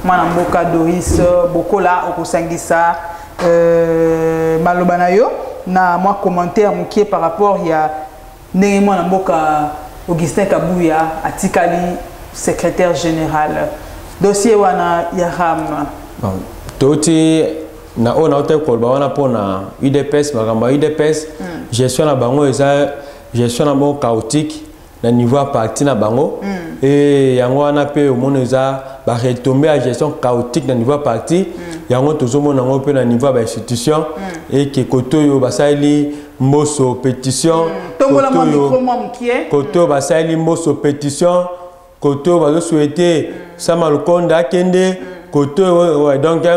mwana mboka Doris Bokola okosangisa maloba na yo na moi commentaire mukie par rapport ya ndenge mwana mboka Augustin Kabuya atikali secrétaire général dossier wana ya RAM toti na ona ote kolba wana pona UDPS makamba UDPS gestion na bango eza gestion na bango chaotique na niveau parti na bango et yango wana pe au monde eza ba retomber à gestion chaotique na niveau parti yango tozomona ngo pe na niveau ba institution et que kotoyo basali mboso pétition koto basali mboso pétition koto bazo souhaiter sama lokonda kende koto ouais donc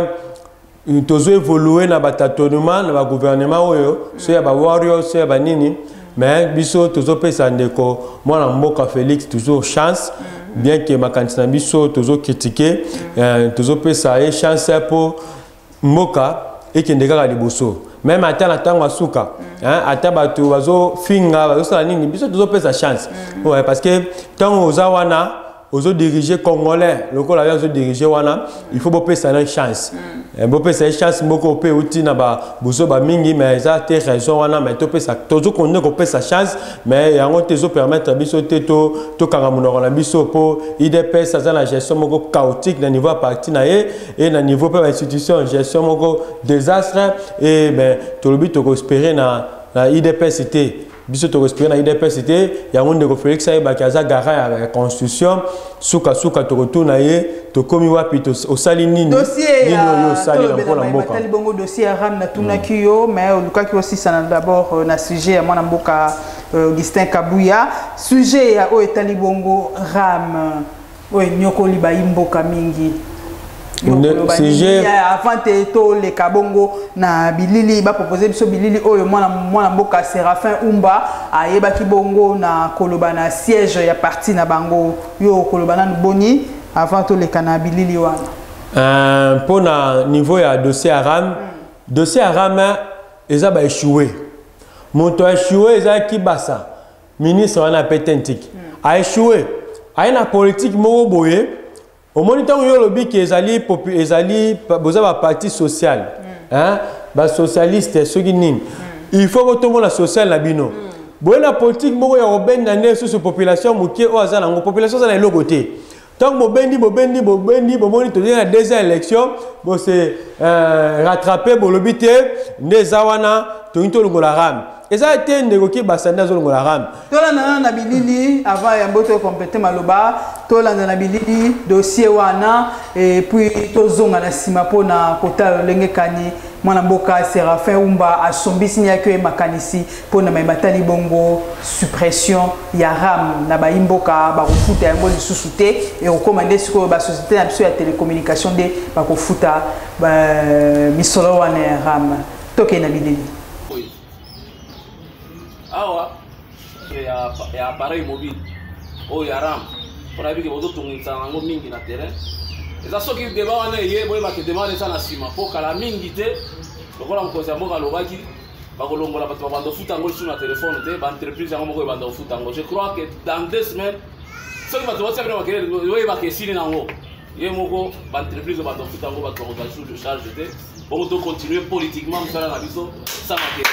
tozo évoluer na batatonement na ba gouvernement oyo so ya ba warrior so ya ba nini. Mais biso tozo pesa ndeko mwana mboka Félix toujours chance bien que ma candidat biso tozo critiquer tozo pesa e chance pour mboka et kendeka ka liboso même ata na tango asuka ata bato bazo finga bazo sala nini biso tozo pesa chance ouais parce que tango ozawana ozo diriger congolais lokola ya ozo diriger wana il faut bopé ça une chance bopé ça une chance moko pe uti na ba bozo ba mingi mais ça te raison wana mais to pe ça tozo konne ko pe sa chance mais yango tezo permettre biso te to kanga monoro na biso po IDPS ça la gestion moko chaotique na niveau parti na et na niveau pe institution gestion moko désastre et ben to lobi to ko espérer na IDPS c'était biso to espérer na IDPS c'était yango ndeko Félix Ayeba kaza gara ya constitution suka to retourna ye to komi wapi to osali nini dossier yo sali na mpona mboka tali bongo dossier ram na tuna kiyo mais lukaki aussi ça d'abord na sujet ya mwana mboka Augustin Kabuya sujet ya o etali bongo ram o nyokoli ba imboka mingi sujet avant to le kabongo na bilili ba proposer biso bilili oyo mwana mboka Séraphin Umba ayeba ki bongo na koloba na siège ya parti na bango yo koloba na boni avant to le kana bilili wana pour na niveau ya dossier Aram eza ba échoué monto échoué eza ki basa ministre wana petentique a échoué ayena politique moko boye au moniteur yo lobi ki ezali boza ba parti social ba socialiste ceux qui nini il faut que tout le monde social na bino boye na politique moko ya obenda ne sur population mokie o azala ngo population za na logoté tant bobendi bomoni to na deuxième élection bo se rattraper bo lobi te nezawana to into longola ram eza te ndeko ki basanda zo longola ram tolanda na bilili avant ya mboto compléter maloba tolanda na bilili dossier wana et puis tozonga na sima pona kota lenge kani mwana mboka Séraphin Umba asombisi nyaki e makanisi pona maibatali bongo suppression ya ram na ba imboka ba kofuta yango lisusu te et recommander siko ba société na biso ya télécommunication de ba kofuta ba misolo wana ram toke na bilili awa ya appareil mobile o ya ram pour abi ke bozo tungisa ngo mingi na terrain eza soki débat wana ye boye ba ke demande ça na sima pour kala mingi te lokola mokonzi ya mboka alobaki bakolongola bato babanda kofuta yango lisu na telefone te baentreprise yango moko ebanda kofuta yango. Je crois que dans 2 semaines soki bato batia bino makelele oyebaka esili nango ye moko baentreprise ebanda kofuta yango bato bakozala sur de charge te bongo tocontinue politiquement mosala na biso sa makelele.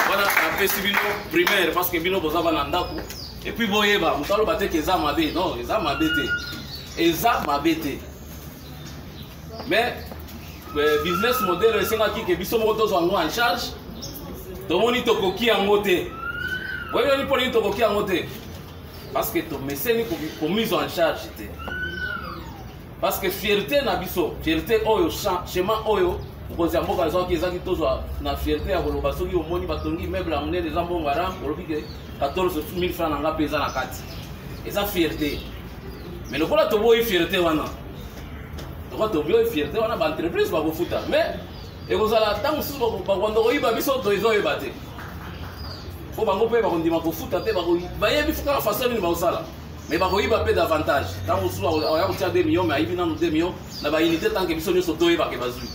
Wana apesi bino primaire parce que bino boza bana ndako et puis boyeba moto aloba te ke eza mabe non eza mabe te eza mabe te mais business model esengaki ke biso moko tozwa yango en charge tomoni tokoki yango te boyebani mpo nini tokoki yango te parce que tomeseni komise en charge te parce que fierté na biso fierté oyo chemin oyo mokonzi ya mboka azwaki ezaki tozwa na fierté ya koloba soki omoni batongi meuble ya monene eza mbongo haram olobi ke 14 000 francs nanga mpe eza na kati eza fierté mais lokola toboyi fierté wana lokola toboyi fierté wana baentreprise bakofuta mais ekozala ntango mosusu bakoanda koyiba biso to ezoyeba te po bango mpe bakondima kofuta te bayebi fuka na façon nini bakosala mais bakoyiba mpe davantage ntango mosusu oya kotia 2 millions mais ayibi nanu 2 millions na baunité tanke biso nyonso toyebake bazwi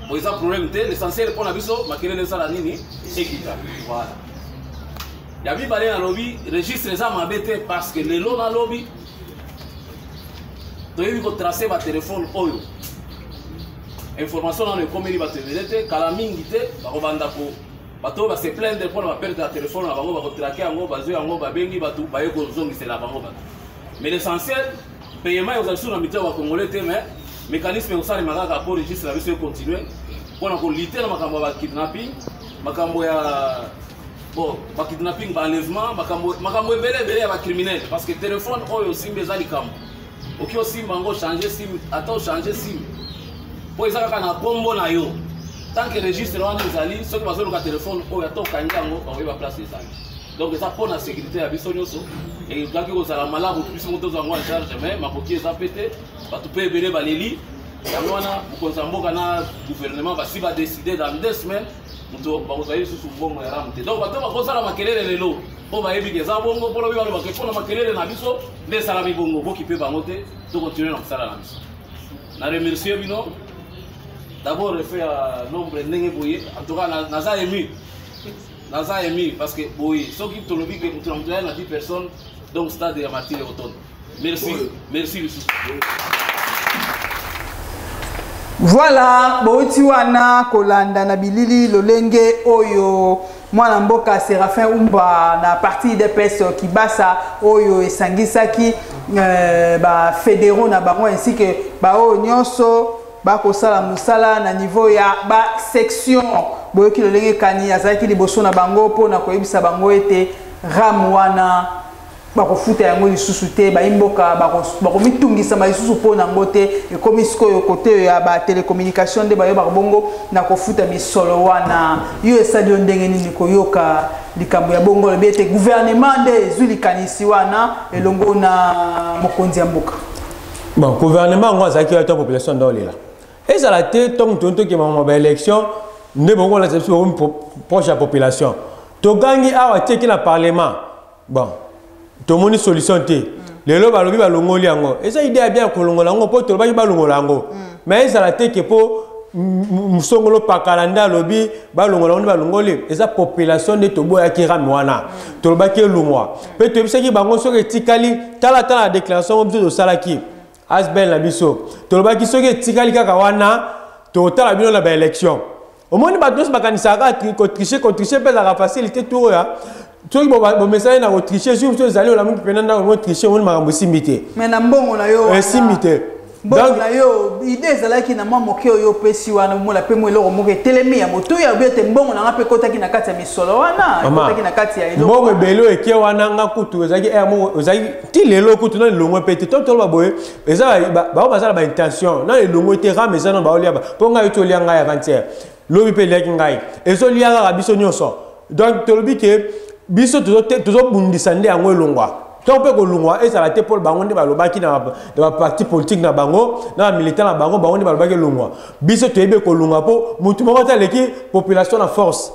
bo eza problème te l'essentiel mpo na biso makelele esala nini ekita voilà ya mibale nalobi registre eza mabe te parce que lelo nalobi toyebi kotrace batelefone oyo information nano ekomeli bato ebele te kala mingi te bakobanda ko bato oyo base plaindre mpona baperte ya telefone na bango bakotrake yango bazwi yango babengi bato baye kozongisela bango bato mais l'essentiel paiement ezali sur na miteo bakongole te mais mécanisme ekosalemaka kaka po registre na biso econtinue mpona kolite na makambo ya bakidnapping makambo ya bon bakidnapping baenlèvement makambo ebele ya bacriminel parce que telefone oyo osimbi eza likambo oki osimba yango change sim ata ochange sim po eza kaka na kombo na yo tant que registre wana ezali soki bazoluka telefone oyo ata okangi yango bakoyeba place ezali donc eza mpo na sécurité ya biso nyonso ekaki kozala malamu biso moko tozwa yango en charge mais makoki eza mpe te bato mpe ebele baleli yango wana mokonzi ya mboka na gouvernement basi badécide dans 2 semaines moto bakozala lisusu mbongo ya ramu te donc bato bakozala makelele lelo mpo bayebi ke eza bongo mpo lobi balobaka mpona makelele na biso nde esalami bongo boki mpe bango te tocontinue na kosala na biso na remercie bino d'abord efe ya nombre ndenge boye en tout cas naza ému parce que boye soki tolobi ke moto na moto ya na 10 personnes donc stade ya martyre otondo merci lisusu. Voilà, bouti wana kolanda na bilili lolenge oyo mwana mboka Séraphin Umba na parti de pes Kibasa oyo esangisaki ba fédéraux na bango ainsi que ba oyo nyonso ba kosala musala na niveau ya ba section boyoki lolenge kani azaki liboso na bango po na koyebisa bango ete ram wana bakofuta yango lisusu te baimboka bakomitungisa lisusu mpo na ngo te ekomi sikoyo kote ya batelecommunication nde bayo bakobongo na kofuta misolo wana yo esali yo ndenge nini koyoka likambo ya bongo lobi ete gouvernement nde ezwi likanisi wana elongo na mokonzi ya mboka bon gouvernement ngo azalaki ya population ndolela ezala te ntongo tontoki mama baélection nde bongo na proche ya population togangi awa tieki na parlement bon tomoni solution te lelo balobi balongoli yango eza idée bien kolongola yango po tolobaki balongola yango mais ezala te ke po musongolo pakalanda lobi balongola yango balongoli eza population de toboyaki rami wana tolobaki elungwa pe toyebisaki bango soki etikali tala la déclaration biso tosalaki asbel na biso tolobaki soki etikali kaka wana totala bino na baélection omoni bato nyonso bakanisaka kotriche mpe ezalaka facilité to oyo soki bomesali na kotriche soki biso ezali olamu mpena ndako motriche omoni makambo esimbi te mais na mbongo na yo esimbi te mbongo na yo idée ezalaki na mwa moke oyo opesi wana mola mpe mo eloko moko etelemi ya moto oyo abi ete mbongo nanga mpe ekotaki na kati ya misolo wana ekotaki na kati ya eloko mbongo ebele oyo eke wana nga kutu ezalaki ti lelo kutu na elongo mpe te toloba boye eza bao bazala baintention na elongo ete rame eza na baoliaba mpo ngai tolia ngai avant-hier lobi mpe eliaki ngai ezolia kaka biso nyonso donc tolobi ke biso tozobundisa nde yango elongwa to mpe kolungwa ezala te mpo bango nde balobaki na baparti politique na bango na bamilitant na bango bango nde balobaki elongwa biso toyebi kolungwa mpo motu moko ataleki population na force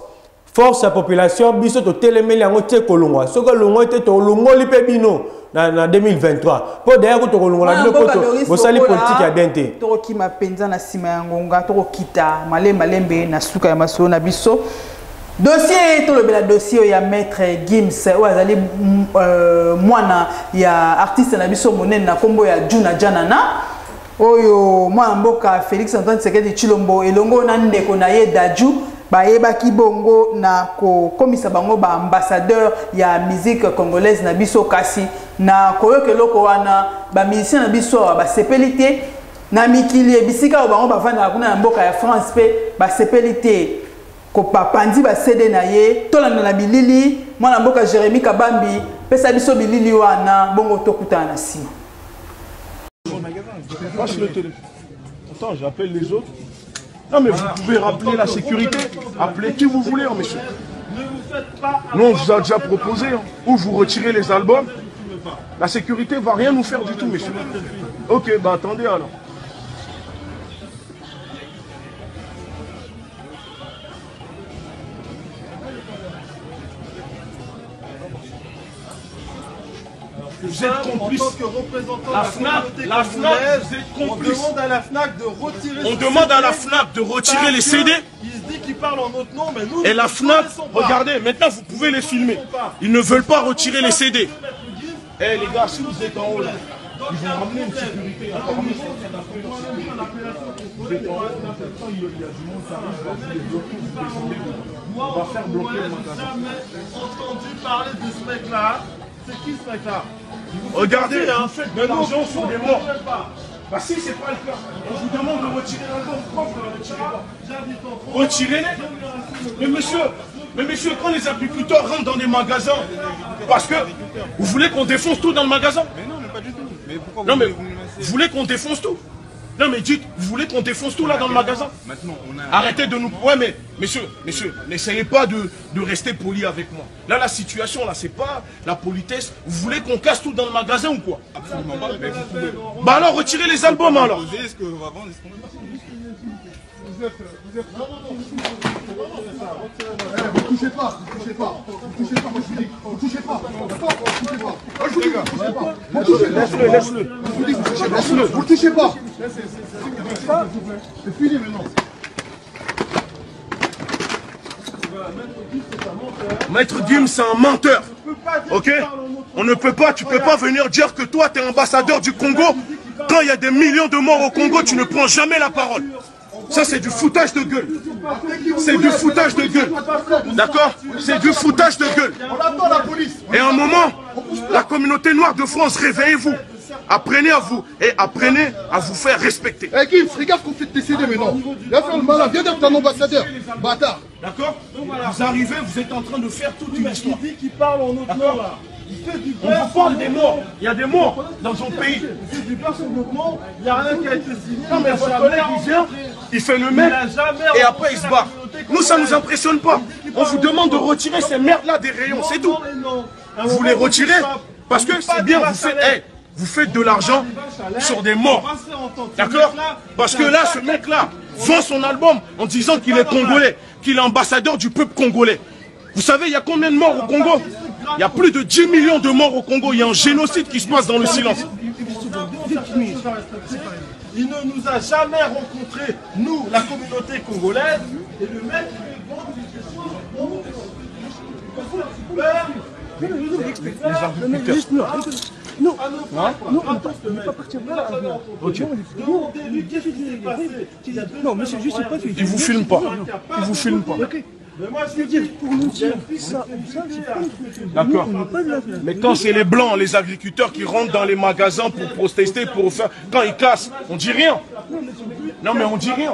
force la population biso to telemeli yango te kolongwa soko longo te to longoli pe bino na 2023 po d'ailleurs to kolongwa bino po to bosali politique ya bien te to ki mapenza na sima ya ngonga to kita malembe na suka ya masolo na biso dossier to le dossier ya maître Gims ou azali mwana ya artiste na biso monene na kombo ya Juna Janana oyo mwana mboka Félix Antoine Tshisekedi Tshilombo elongo na ndeko na ye Daju bayebaki bongo na ko komisa bango ba ambassadeur ya musique congolaise na biso kasi na koyoke loko wana ba musicien na biso ba sepelité na mikili ebisika bango bavanda kuna na mboka ya France pe ba sepelité ko papandi ba CD na ye tolanda na bilili mwana mboka Jérémy Kabambi pesa biso bilili wana bongo tokuta na sima. Passe le téléphone. Attends, j'appelle les autres. Non mais vous pouvez rappeler la sécurité. Appelez qui vous voulez, hein, monsieur. Ne vous faites pas. Nous, on vous a déjà proposé. Hein, ou vous retirez les albums. La sécurité va rien nous faire du tout, monsieur. Ok, bah attendez alors. Vous êtes complice. En tant que représentant la FNAC, vous êtes complice. On demande à la FNAC de retirer. On demande à la FNAC de retirer les CD. Il se dit qu'il parle en notre nom, mais nous. Et la FNAC, regardez, maintenant vous pouvez les filmer. Ils ne veulent pas retirer les CD. Eh les gars, si vous êtes en haut là, ils vont ramener une sécurité. Vous êtes en haut, il y a du monde, ça arrive, on va faire bloquer le magasin. Je n'ai jamais entendu parler de ce mec-là. C'est qui ce mec-là? Regardez, vous faites de l'argent sur des morts. Bah si, c'est pas le cas. On vous demande de retirer l'album. Pourquoi vous ne le retirez pas? Retirez-les. Mais monsieur, quand les agriculteurs rentrent dans des magasins, parce que vous voulez qu'on défonce tout dans le magasin? Mais non, mais pas du tout. Mais pourquoi non, mais vous voulez qu'on défonce tout? Non mais dites, vous voulez qu'on défonce tout là dans le magasin? Maintenant, on a... Arrêtez de nous... Ouais mais, monsieur, n'essayez pas de rester poli avec moi. Là, la situation, là, c'est pas la politesse. Vous voulez qu'on casse tout dans le magasin ou quoi? Absolument pas. Mais vous pouvez... Bah alors, retirez les albums alors. Est-ce qu'on va vendre, est-ce qu'on va pas? Vous êtes... Vous touchez pas, vous touchez pas, vous touchez pas, moi je vous dis, vous touchez pas, vous touchez pas. Moi je vous dis, vous touchez pas. Laisse-le. Je vous dis, laisse-le, vous le touchez pas. C'est fini maintenant. Maître Gims, c'est un menteur. Ok? On ne peut pas, tu peux pas venir dire que toi tu es ambassadeur du Congo. Quand il y a des millions de morts au Congo, tu ne prends jamais la parole. Ça, c'est du foutage de gueule. C'est du foutage de gueule. D'accord? C'est du foutage de gueule. Et à un moment, la communauté noire de France, réveillez-vous. Apprenez à vous faire respecter. Eh Gims, regarde qu'on fait décéder maintenant. Viens faire le malin, viens d'être un ambassadeur. Bâtard. D'accord? Vous arrivez, vous êtes en train de faire toute une histoire. Il dit qu'il parle en notre nom là. On vous parle des morts. Il y a des morts dans son pays. Il fait du beurre sur notre nom. Il n'y a rien qui a été signé. Non mais votre collègue il vient, il fait le mec et après il se barre. Nous ça nous impressionne pas. On vous demande de retirer ces merdes là des rayons, c'est tout. Vous les retirez parce que c'est bien, vous faites de l'argent sur des morts. D'accord? Parce que là, ce mec là vend son album en disant qu'il est congolais, qu'il est ambassadeur du peuple congolais. Vous savez, il y a combien de morts au Congo? Il y a plus de 10 millions de morts au Congo. Il y a un génocide qui se passe dans le silence. Il ne nous a jamais rencontrés, nous, la communauté congolaise. Et le mec, non, monsieur, juste pas fait. Il vous filme pas. Il vous filme pas. Mais moi, je veux dire, pour nous dire ça, d'accord. Mais quand c'est les blancs, les agriculteurs qui rentrent dans les magasins pour protester, pour faire, quand ils cassent, on dit rien. Non, mais on dit rien.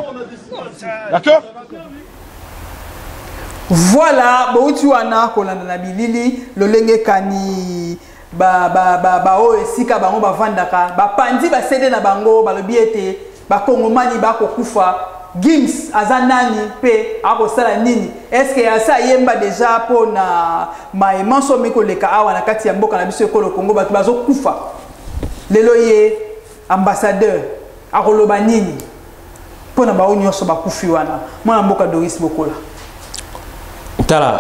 D'accord? Voilà, bauti wana kolanda na bilili lolenge kani o esika bango bavandaka bapandi basede na bango balobi ete bakongomani bakokufa. Gims azanani pe akosala nini? Est-ce que asa yemba déjà po na maemanso mikoleka awa na kati ya mboka na biso ekolo Congo bato bazokufa lelo ye ambassadeur akoloba nini po na bao nyonso bakufi wana mwana mboka Doris Bokola? tala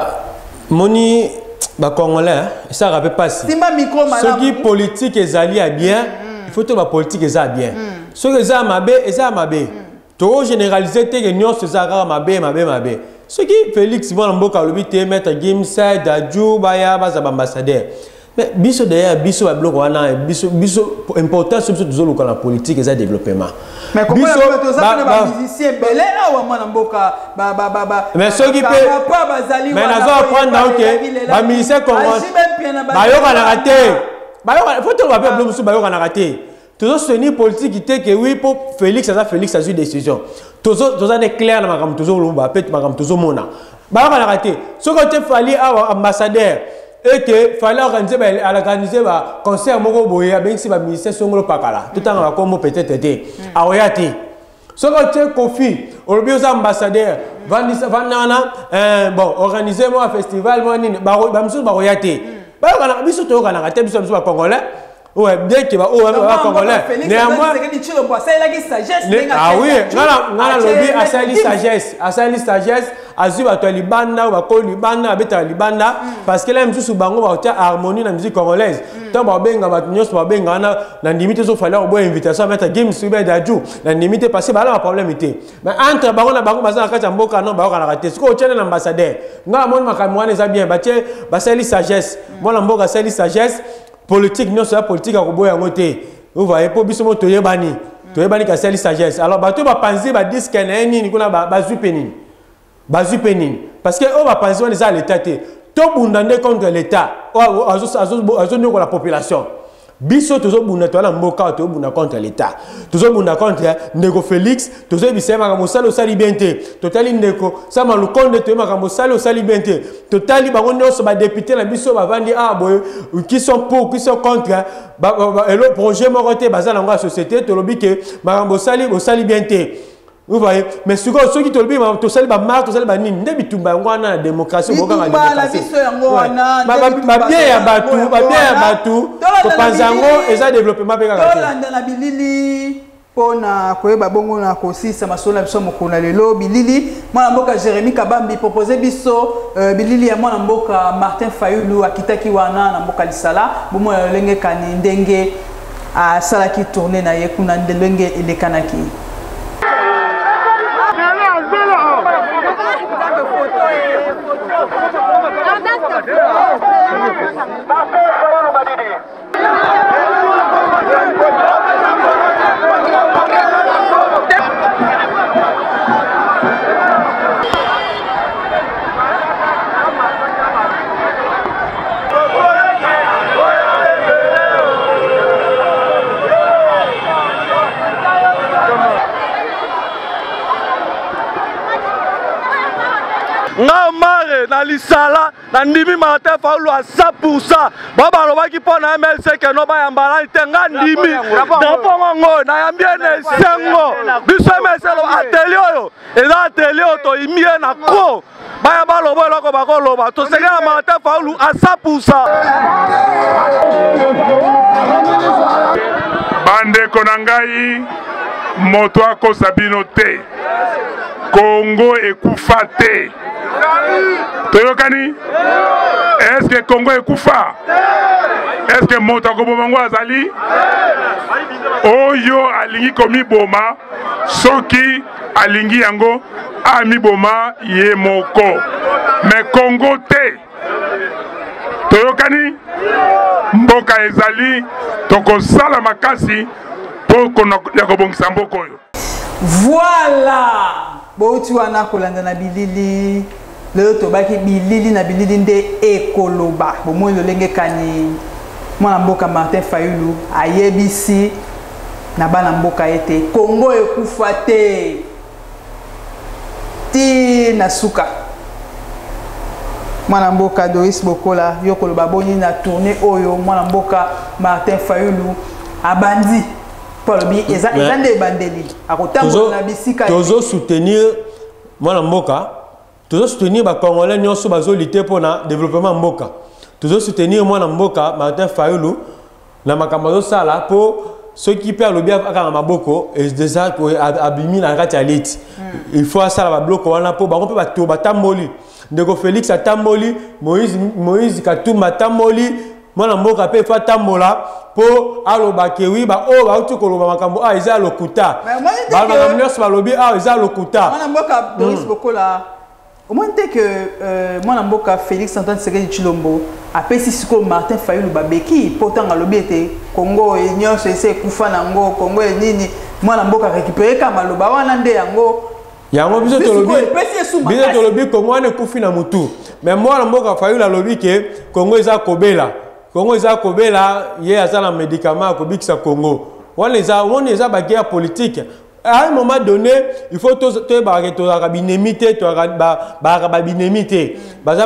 moni ba congolais ça rappelle pas si ceux qui politique ezali à bien il faut que la politique ezali bien ceux qui ezali mabe to généraliser te que nyos ezali mabe ceux qui Félix Mwana Mboka lobi te mettre Gimsa Dadju baya baza ambassadeur mais biso derrière biso ba bloc wana biso importance biso tozolo la politique et ça développement mais comment ba musicien belé awa Mwana Mboka mais ceux qui peut mais nazo apprendre OK ba musicien congolais ba yoka na raté ba yoka faut te rappeler bloc musu ba yoka na raté toujours soutenir politique qui que oui pour Félix a eu une décision toujours est clair na makam toujours lumba peut makam toujours mona ba yoka na raté ce côté fallait awa ambassadeur et que fallait organiser concert moko boye avec si ba ministère songolo pakala tout en comme peut-être été a oyati ce que tu confie au bio ambassadeur vanana bon organiser moi festival moi ni ba musu ba oyati ba kana biso to kana te biso ba congolais ouais bien que ba congolais néanmoins ah oui ngala lobby asali sagesse azuba to libanda ba ko libanda abeta libanda parce que là musu bango ba ta harmonie na musique congolaise to ba benga ba nyos ba benga na limite so fallait bo invitation mettre game sube daju na limite parce que ba la problème était mais entre bango na bango baza ka mboka non ba kana rater ce ko tient l'ambassadeur ngala mon makamwana za bien ba tie ba sali sagesse mon mboka sali sagesse politique non c'est la politique à koboya ngote vous voyez pour biso mo toyebani ka sali sagesse alors bato ba penser ba disque na nini kuna ba zupenini parce que on va penser on est à l'état to bundande contre l'état azo la population biso tozo bunda to la mboka to bunda contre l'état tozo bunda contre ndeko Félix tozo bisema ka mosalo sali biente totali ndeko sama lukonde to ma ka mosalo sali biente totali bango nyonso ba député na biso ba vandi boy qui sont pour qui sont contre le projet moroté bazana nga société to lobi ke ma sali biente. Vous voyez, mais ceux qui te le disent, tu sais, ba marque, tu sais, ba nini, ne bitumba ngwana na démocratie, ngwana na démocratie. Ba bien ya batu, ko panzango eza développement pe kaka. Tolanda na bilili pona koyeba bongo na kosisa masolo biso mokona lelo bilili Mwana Mboka Jérémy Kabambi proposé biso bilili ya Mwana Mboka Martin Fayulu akitaki wana na Mboka Lisala bomo lenge kani ndenge a salaki tourner na yekuna ndenge elekanaki. Mare na Lisala na ndimi Martin Fayulu à 100%. Baba lobaki pona MLC que no ba yambala tenga ndimi. Dapo ngo na yambiene sengo. Biso MLC lo atelier yo. Eza atelier to imie na ko. Baya ba lobo loko ba ko loba. To senga Martin Fayulu à 100%. Bande konangai moto ako sabino te. Congo ekufa te. Toyokani? Est-ce que Congo ekufa? Est-ce que moto akobomango azali? Oyo alingi komi boma soki alingi yango ami boma ye moko. Mais Congo te. Toyokani? Mboka ezali tokosala makasi po kobongisa mboka oyo. Voilà. Bouti wana kolanda na bilili le to baki bilili na bilili nde ekoloba bomo lolenge kani Mwana Mboka Martin Fayulu ayebisi na bana mboka ete Congo ekufa te ti na suka Mwana Mboka Doris Bokola yokoloba boni na tournée oyo Mwana Mboka Martin Fayulu abandi Polobi ezande bandeli akotambo na bisika tozo soutenir Mwana Mboka tozo soutenir ba congolais nyonso bazo lutter pour na développement mboka tozo soutenir Mwana Mboka Martin Fayulu na makambo sala pour ceux qui perdent le bien à Maboko, et déjà abîmé dans la lit. Il faut ça la bloc on a pour on peut battre Batamoli. Ndeko Félix a Tamoli, Moïse Katouma Tamoli, moi na mboka pe fa Tamola pour aloba kewi ba o ba uti koloba makambo a eza lokuta. Ba na mnyos ba lobi a eza lokuta. Moi na mboka Doris Bokola. Au moins que moi na mboka Félix Antoine Tshisekedi Tshilombo apesi siko Martin Fayulu babeki pourtant a lobi ete Congo et nyonso ese kufa nango Congo et nini moi na mboka récupérer kama loba wana nde yango yango biso to lobi Congo ne kufi na mutu mais moi na mboka Fayulu lobi ke Congo eza kobela ye azala médicament ko bikisa Congo on eza ba guerre politique. À un moment donné, il faut que tu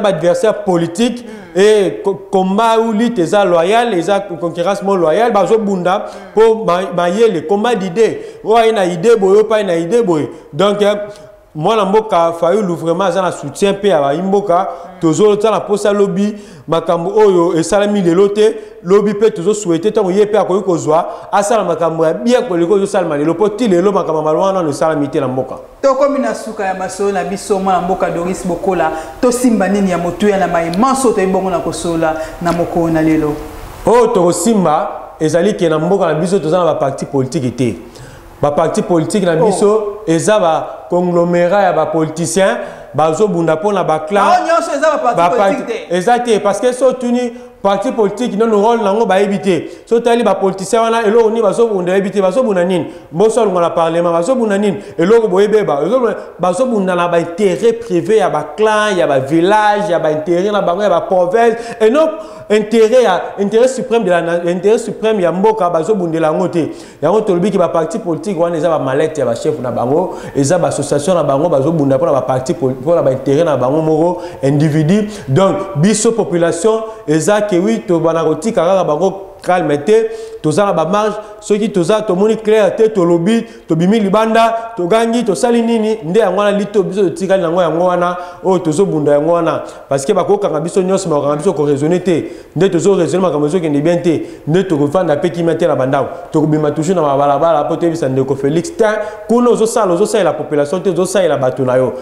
adversaire politique et combat ou lutte loyal, les concurrence loyale, pour mailler les combats d'idées. Ouais, une idée, pas une idée, donc moi la mboka Fayulu vraiment ça soutien pe à imboka toujours ça la posa lobby makambo oyo et salami le loté lobby pe toujours souhaiter tant yé pe akoyi kozwa asala makambo bien ko liko salama le poti le lo makambo malwana no salamité la mboka to komina suka ya maso na biso mwana mboka Doris Bokola to simba nini ya motuya na mai manso to ibongo na kosola na moko na lelo oh to simba ezali ke na mboka na biso to za na parti politique était ba parti politique na biso eza ba conglomérat ya ba politiciens bazo bunda pona ba clan nyonso eza ba parti politique exactement parce que so tuni parti politique non rôle nango ba éviter so tali ba politicien wana elo ni bazo bunda éviter bazo bunda nini boso ngona parlement bazo bunda nini elo ko boyebeba bazo bunda na ba intérêt privé ya ba clan ya ba village ya ba intérêt na bango ya ba province et non intérêt suprême de l'intérêt suprême ya mboka bazo bundela ngote yango tolobi ki ba parti politique wana eza ba mallette ya ba chef na bango eza ba association na bango bazo bunda pona ba parti pour ba intérêt na bango moko individu donc biso population eza que oui to banaroti kaka bango calme te tozala ba marge ceux qui toza to moni clair te to lobby to bimi libanda to gangi to sali nini nde yango na lito biso tikali nango yango wana o tozo bunda yango wana parce que bako kanga biso nyos ma kanga biso ko raisonner te nde tozo raisonner ma kanga biso ke bien te nde to ko fanda pe ki mete na bandao to ko bima toujours na balabala po te bisa ndeko Félix ta kuno zo sala la population te zo sala la bato na yo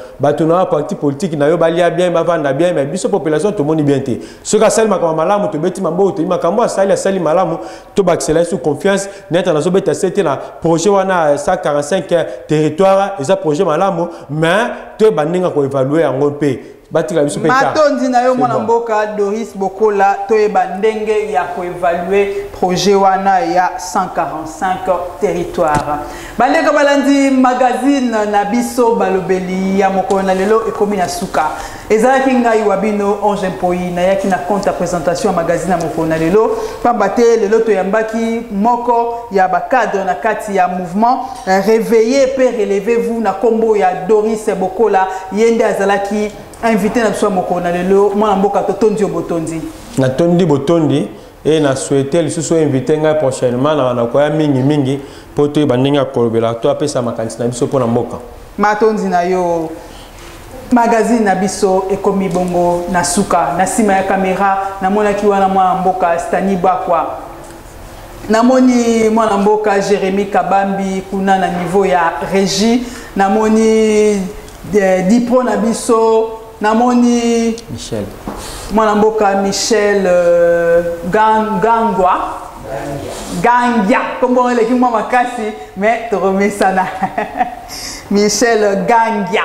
parti politique na yo balia bien ba vanda bien mais biso population to moni bien te ce ka sala ma kanga malamu to beti mambo to ma kamba sali malamu to baxela sous confiance net na zobeta c'était na projet wana 145 territoire et ça projet malamu mais to bandinga ko évaluer yango pe batika biso pe ta matondi na yo mwana mboka Doris Bokola to e bandenge ya ko évaluer projet wana ya 145 territoire bandeko balandi magazine na biso balobeli ya mokona lelo ekomi na suka ezalaki ngai wabino Ange Mpoi na yaki na compte présentation ya magazine ya mokona lelo pambate lelo to yambaki moko ya ba cadre na kati ya mouvement réveiller pe relevez-vous na kombo ya Doris Bokola yende azalaki invité na biso mokona lelo mwana mboka totondi botondi na tondi botondi et na souhaité le sous invité ngai prochainement na koya mingi pour te bandinga kolobela to apesa makanisi na biso pona mboka matondi na yo magazine na biso ekomi bongo na suka na sima ya kamera na mona ki wana mwana mboka Stani Bakwa na moni mwana mboka Jérémy Kabambi kuna na niveau ya régie na moni Dipro na biso na moni Michel mwana mboka Michel Gangia comme les qui m'a makasi mais te remets ça na Michel Gangia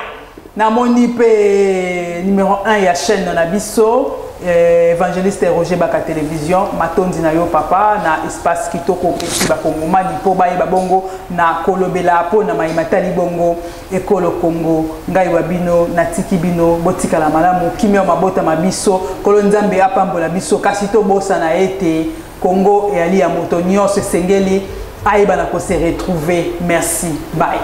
na moni pe numéro 1 ya chaîne na biso évangéliste Roger Baka télévision matondi na yo papa na espace kitoko pesi ba kongomani po ba bongo na kolobela po na maimatali bongo ekolo Congo ngai wabino na tiki bino botika la malamu kimio mabota mabiso kolonzambe apambola biso kasi to bosa na ete Congo et ali ya moto nyonso sengeli aiba na ko se retrouver merci bye.